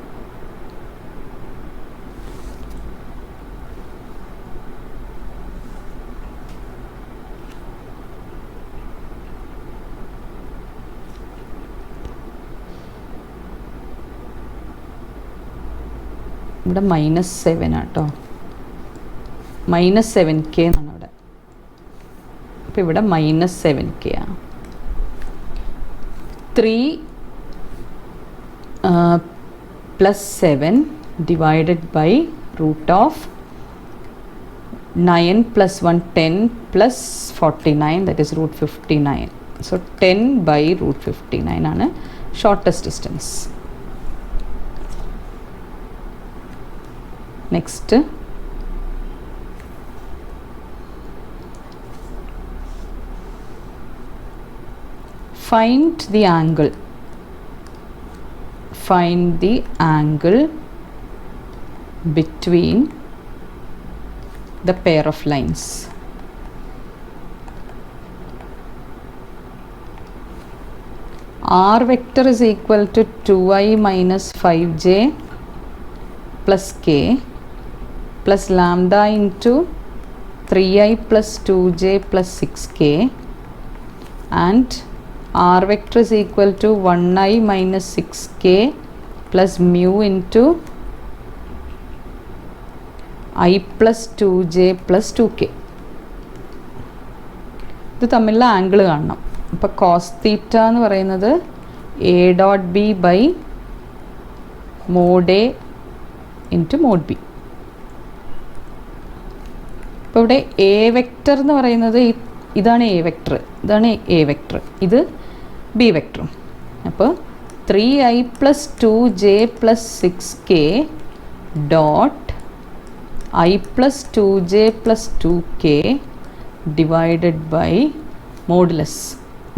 Speaker 1: ഇവിടെ -7 ആട്ടോ, -7k എന്നാണ് ഇവിടെ. അപ്പോൾ ഇവിടെ -7k ആണ്. 3 + 7 divided by root of 9 + 1 10 + 49, that is root 59. So 10 by root 59 ആണ് shortest distance. Next, find the angle. Find the angle between the pair of lines. R vector is equal to 2i minus 5j plus k plus lambda into 3i plus 2j plus 6k, and R vector is equal to 1i minus 6k plus mu into I plus 2j plus 2k. ഇത് തമ്മിലുള്ള angle കാണണം. അപ്പോൾ cos തീറ്റ എന്ന് പറയുന്നത് a dot b by mod a into mod b. അപ്പോൾ ഇവിടെ a vector എന്ന് പറയുന്നത് ഇതാണ് എ വെക്റ്റർ, ഇതാണ് എ വെക്റ്റർ, ഇത് ബി വെക്റ്ററും. അപ്പോൾ 3i plus 2j plus 6k dot I plus 2j plus 2k divided by modulus.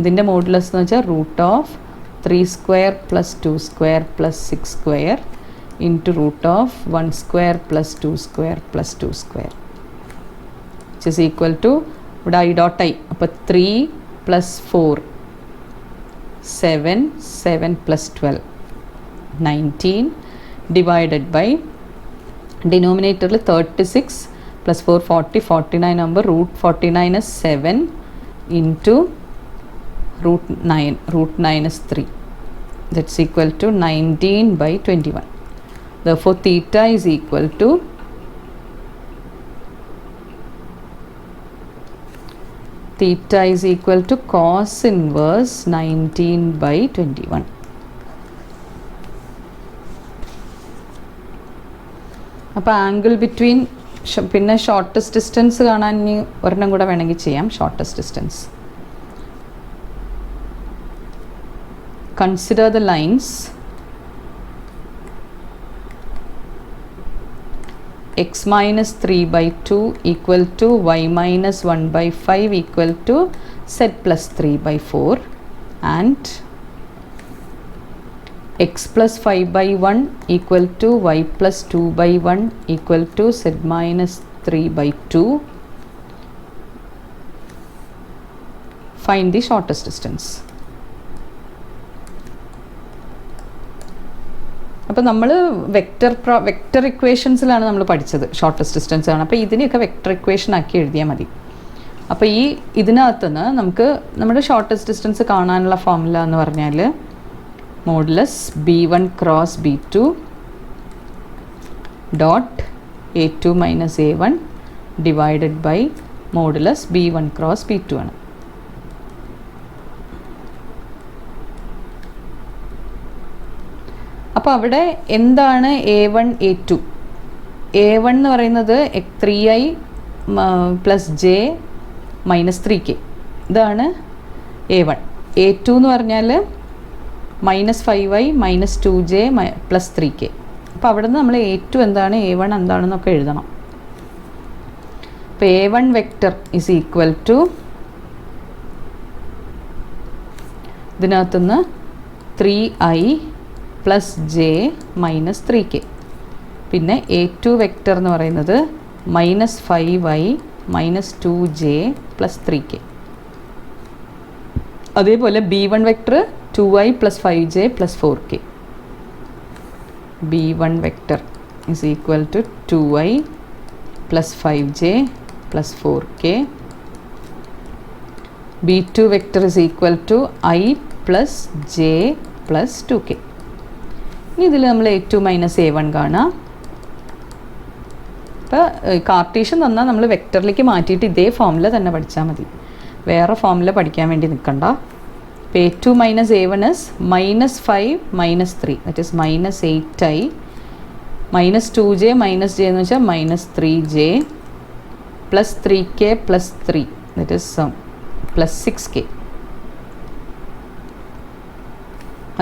Speaker 1: ഇതിൻ്റെ മോഡുലസ് എന്ന് വെച്ചാൽ root of 3 square plus 2 square plus 6 square into root of 1 square plus 2 square plus 2 square which is equal to ഇവിടെ i dot i. അപ്പോൾ 3 + 4 7, 7 + 12 19 divided by denominator 36 plus 4 40, 49 number, root 49 is 7 into root 9 is 3, that's equal to 19 by 21. Therefore theta is equal to cos inverse 19 by 21. അപ്പോൾ angle between, പിന്നെ shortest distance കാണാൻ ഇനി ഒരെണ്ണം കൂടെ വേണമെങ്കിൽ ചെയ്യാം. Shortest distance, consider the lines x minus 3/2 equal to y minus 1/5 equal to z plus 3/4 and x plus 5/1 equal to y plus 2/1 equal to z minus 3/2. Find the shortest distance. അപ്പോൾ നമ്മൾ vector ഇക്വേഷൻസിലാണ് നമ്മൾ പഠിച്ചത് shortest distance ആണ്. അപ്പോൾ ഇതിനെയൊക്കെ vector equation ആക്കി എഴുതിയാൽ മതി. അപ്പോൾ ഇതിനകത്തുനിന്ന് നമുക്ക് നമ്മുടെ ഷോർട്ടസ്റ്റ് ഡിസ്റ്റൻസ് കാണാനുള്ള ഫോർമുല എന്ന് പറഞ്ഞാൽ modulus b1 cross b2 dot a2 minus a1 divided by modulus b1 cross b2 ആണ്. അപ്പോൾ അവിടെ എന്താണ് a1 a2? a1 എന്ന് പറയുന്നത് 3i plus j minus 3k, ഇതാണ് a1. a2 എന്ന് പറഞ്ഞാൽ -5i minus 2j plus 3k. അപ്പോൾ അവിടെ നിന്ന് നമ്മൾ a2 എന്താണ് a1 എന്താണെന്നൊക്കെ എഴുതണം. അപ്പോൾ a1 vector is equal to ഇതിനകത്തുനിന്ന് 3i plus j minus 3k. പിന്നെ a2 വെക്റ്റർ എന്ന് പറയുന്നത് -5i minus 2j plus 3k. അതേപോലെ b1 vector 2i plus 5j plus 4k. b1 vector is equal to 2i plus 5j plus 4k. b2 vector is equal to i plus j plus 2k. ഇനി ഇതിൽ നമ്മൾ a2 minus a1 കാണാം. അപ്പോൾ Cartesian തന്നാൽ നമ്മൾ വെക്ടറിലേക്ക് മാറ്റിയിട്ട് ഇതേ formula തന്നെ പഠിച്ചാൽ മതി, വേറെ ഫോമുല പഠിക്കാൻ വേണ്ടി നിൽക്കണ്ട. അപ്പോൾ a2 minus a1 is -5 - 3, that is -8i, -2j minus j എന്ന് വെച്ചാൽ -3j plus 3k plus 3, that is plus 6k.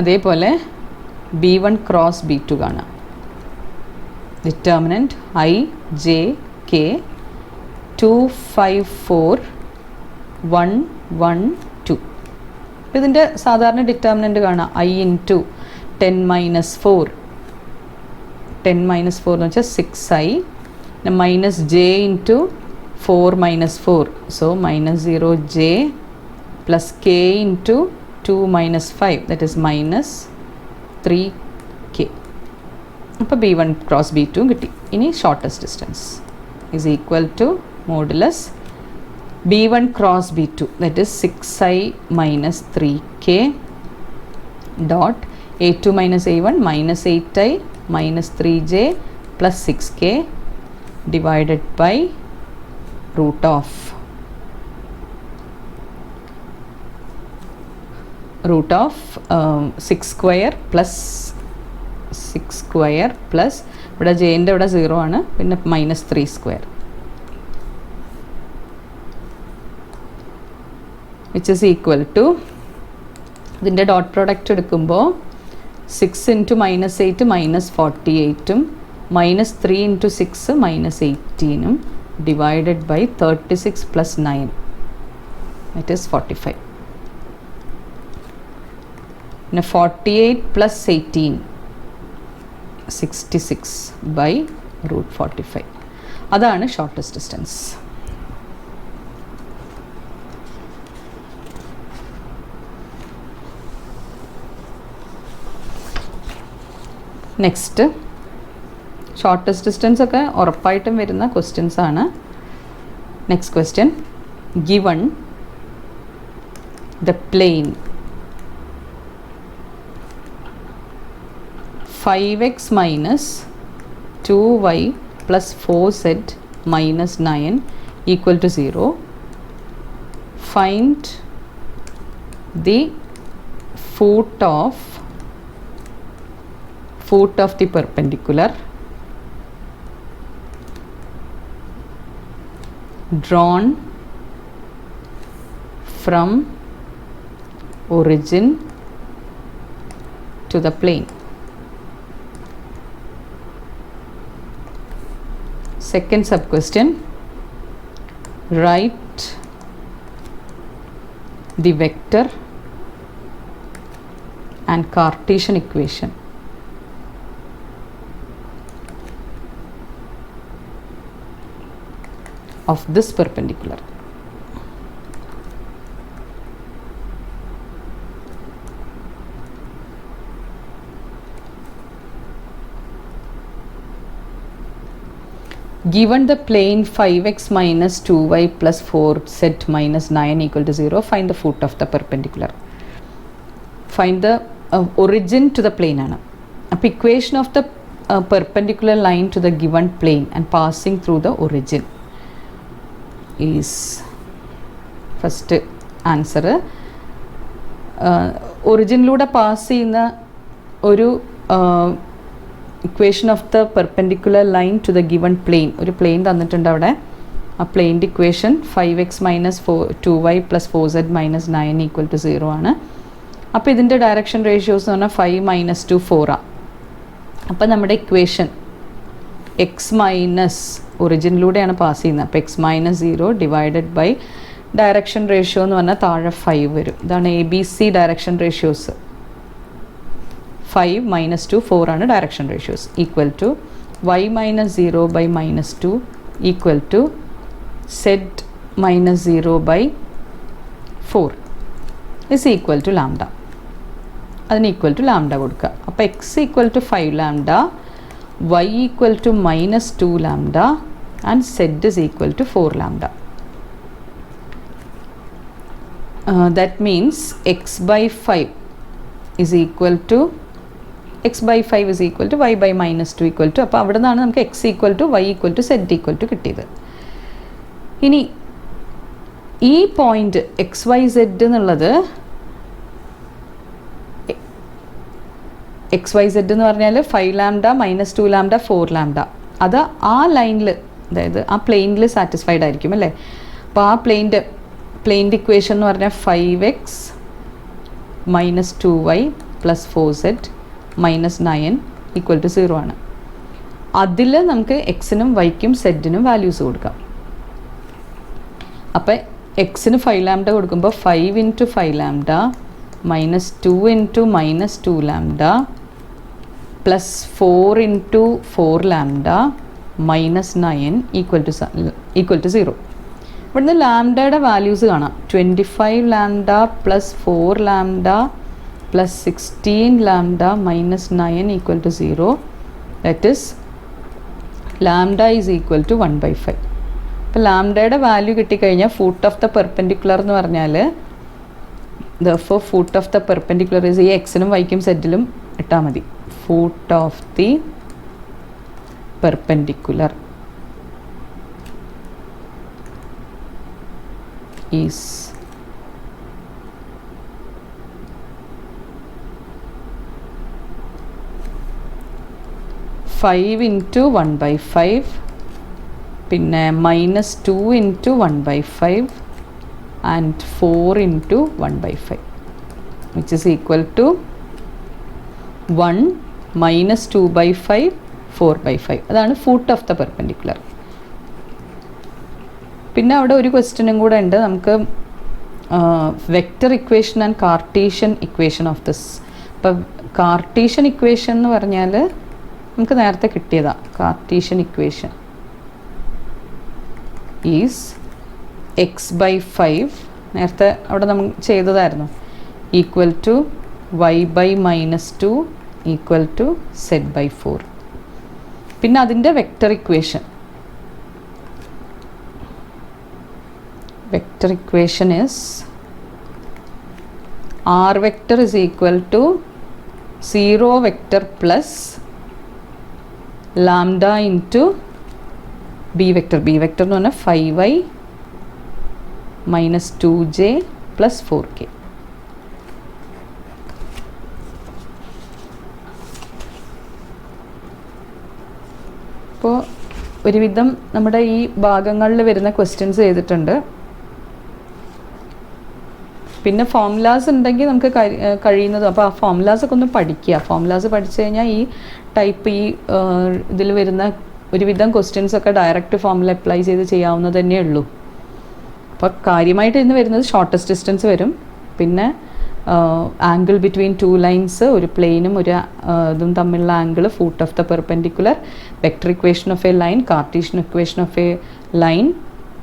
Speaker 1: അതേപോലെ b1 ക്രോസ് b2 കാണാം. Determinant i j k 2 5 4 1 1 2. ഇതിൻ്റെ സാധാരണ ഡിറ്റർമിനൻറ്റ് കാണാം i ഇൻറ്റു 10 - 4, 10 - 4 എന്ന് വെച്ചാൽ 6i, minus j into 4 - 4, so -0j plus k into 2 - 5, that is -3k. അപ്പോൾ b1 ക്രോസ് b2 കിട്ടി. ഇനി shortest distance is equal to modulus b1 cross b2, that is 6i minus 3k dot a2 minus a1 minus 8i minus 3j plus 6k divided by root of 6 square plus 6 square plus ഇവിടെ ജെൻ്റെ ഇവിടെ 0 ആണ്, പിന്നെ -3 square, which is equal to, ഇതിൻ്റെ dot product എടുക്കുമ്പോൾ 6 into -8 -48ഉം -3 into 6 -18ഉം divided by 36 plus 9, that is 45. പിന്നെ 48 plus 18 66 by √45. അതാണ് shortest distance. Next shortest distance ഒക്കെ ഉറപ്പായിട്ടും വരുന്ന ക്വസ്റ്റ്യൻസ് ആണ്. Next question, given the plain 5x minus 2y plus 4z minus 9 equal to 0. Find the foot of the perpendicular drawn from origin to the plane. Second sub question, write the vector and Cartesian equation of this perpendicular. Given the plane 5x minus 2y plus 4z minus 9 equal to 0, find the foot of the perpendicular. Find the origin to the plane ആണ്. അപ്പോൾ equation of the perpendicular line to the given plane and passing through the origin is first answer. ഒറിജിനിലൂടെ pass ചെയ്യുന്ന ഒരു equation of the perpendicular line to the given plane, ഒരു plane തന്നിട്ടുണ്ട് അവിടെ. ആ പ്ലെയിൻ്റെ equation 5x minus 2y plus 4z minus 9 equal to 0 ആണ്. അപ്പോൾ ഇതിൻ്റെ ഡയറക്ഷൻ റേഷ്യോസ് എന്ന് പറഞ്ഞാൽ 5 minus 2 4 ആണ്. അപ്പോൾ നമ്മുടെ ഇക്വേഷൻ എക്സ് മൈനസ് ഒറിജിനിലൂടെയാണ് പാസ് ചെയ്യുന്നത്. അപ്പോൾ x minus 0 divided by direction ratio എന്ന് പറഞ്ഞാൽ താഴെ 5 വരും. ഇതാണ് ABC ഡയറക്ഷൻ റേഷ്യോസ്. 5 minus 2 4 ആണ് direction ratios. Equal to y minus 0 by minus 2 equal to z minus 0 by 4 is equal to lambda. അതിന് ഈക്വൽ ടു ലാംഡ കൊടുക്കുക. അപ്പോൾ x equal to 5 lambda, y equal to -2 lambda and z is equal to 4 lambda. That means x by 5 is equal to x by 5 is equal to y by -2 equal to, അപ്പോൾ അവിടെ നിന്നാണ് നമുക്ക് x equal to y equal to z equal to കിട്ടിയത്. ഇനി ഈ point x y z എന്നുള്ളത് x y z എന്ന് പറഞ്ഞാൽ 5 ലാംഡ -2 ലാംഡ 4 ലാംഡ, അത് ആ ലൈനിൽ, അതായത് ആ പ്ലെയിനിൽ സാറ്റിസ്ഫൈഡ് ആയിരിക്കും അല്ലേ. അപ്പോൾ ആ പ്ലെയിൻ്റെ ഇക്വേഷൻ എന്ന് പറഞ്ഞാൽ 5x - 2y + 4z - 9 equal to 0 ആണ്. അതിൽ നമുക്ക് എക്സിനും വൈക്കും സെഡിനും വാല്യൂസ് കൊടുക്കാം. അപ്പോൾ എക്സിന് 5 ലാംഡ കൊടുക്കുമ്പോൾ 5 × 5 lambda -2 × -2 lambda +4 × 4 lambda -9 equal to 0. ഇവിടുന്ന് ലാംഡയുടെ വാല്യൂസ് കാണാം. 25 lambda +4 lambda +16 lambda -9 equal to 0. That is lambda is equal to 1/5. അപ്പോൾ ലാംഡയുടെ വാല്യൂ കിട്ടിക്കഴിഞ്ഞാൽ ഫൂട്ട് ഓഫ് ദ പെർപെൻഡിക്കുലർ എന്ന് പറഞ്ഞാൽ therefore foot of the perpendicular is ഈ എക്സിനും വൈക്കും സെഡിലും ഇട്ടാൽ മതി. foot of the perpendicular is 5 × 1/5 പിന്നെ -2 × 1/5 and 4 × 1/5 which is equal to 1 - 2/5 4/5. അതാണ് ഫൂട്ട് ഓഫ് ദ പെർപെൻഡിക്കുലർ. പിന്നെ അവിടെ ഒരു ക്വസ്റ്റ്യനും കൂടെ ഉണ്ട് നമുക്ക്, vector equation and Cartesian equation of this. അപ്പം കാർട്ടീഷ്യൻ ഇക്വേഷൻ എന്ന് പറഞ്ഞാൽ നമുക്ക് നേരത്തെ കിട്ടിയതാണ്. കാർട്ടീഷ്യൻ ഇക്വേഷൻ ഈസ് x/5 നേരത്തെ അവിടെ നമ്മൾ ചെയ്തതായിരുന്നു, equal to y/-2 equal to z/4. പിന്നെ അതിൻ്റെ vector equation is r vector is equal to 0 vector plus lambda into b vector. b vector എന്ന് പറഞ്ഞാൽ 5y - 2j + 4k. അപ്പോൾ ഒരുവിധം നമ്മുടെ ഈ ഭാഗങ്ങളിൽ വരുന്ന ക്വസ്റ്റ്യൻസ് ചെയ്തിട്ടുണ്ട്. പിന്നെ ഫോർമുലാസ് ഉണ്ടെങ്കിൽ നമുക്ക് കഴിയുന്നതും, അപ്പോൾ ആ ഫോർമുലാസൊക്കെ ഒന്ന് പഠിക്കുക. ഫോർമുലാസ് പഠിച്ചു കഴിഞ്ഞാൽ ഈ ടൈപ്പ് ഈ ഇതിൽ വരുന്ന ഒരുവിധം ക്വസ്റ്റ്യൻസൊക്കെ ഡയറക്റ്റ് ഫോർമുല അപ്ലൈ ചെയ്ത് ചെയ്യാവുന്നത് തന്നെ ഉള്ളൂ. അപ്പോൾ കാര്യമായിട്ട് ഇന്ന് വരുന്നത് ഷോർട്ടസ്റ്റ് ഡിസ്റ്റൻസ് വരും, പിന്നെ ആംഗിൾ ബിറ്റ്വീൻ 2 ലൈൻസ്, ഒരു പ്ലെയിനും ഒരു ഇതും തമ്മിലുള്ള angle, foot of the perpendicular, vector equation of a line, Cartesian equation of a line,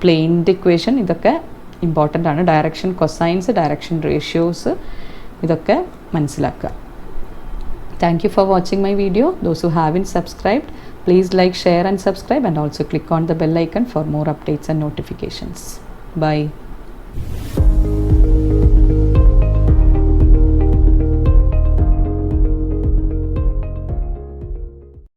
Speaker 1: പ്ലെയിൻ്റെ ഇക്വേഷൻ, ഇതൊക്കെ ഇമ്പോർട്ടൻ്റ് ആണ്. ഡയറക്ഷൻ കൊസൈൻസ്, ഡയറക്ഷൻ റേഷ്യോസ്, ഇതൊക്കെ മനസ്സിലാക്കുക. Thank you for watching my video. Those who haven't subscribed, please like, share and subscribe, and also click on the bell icon for more updates and notifications. Bye.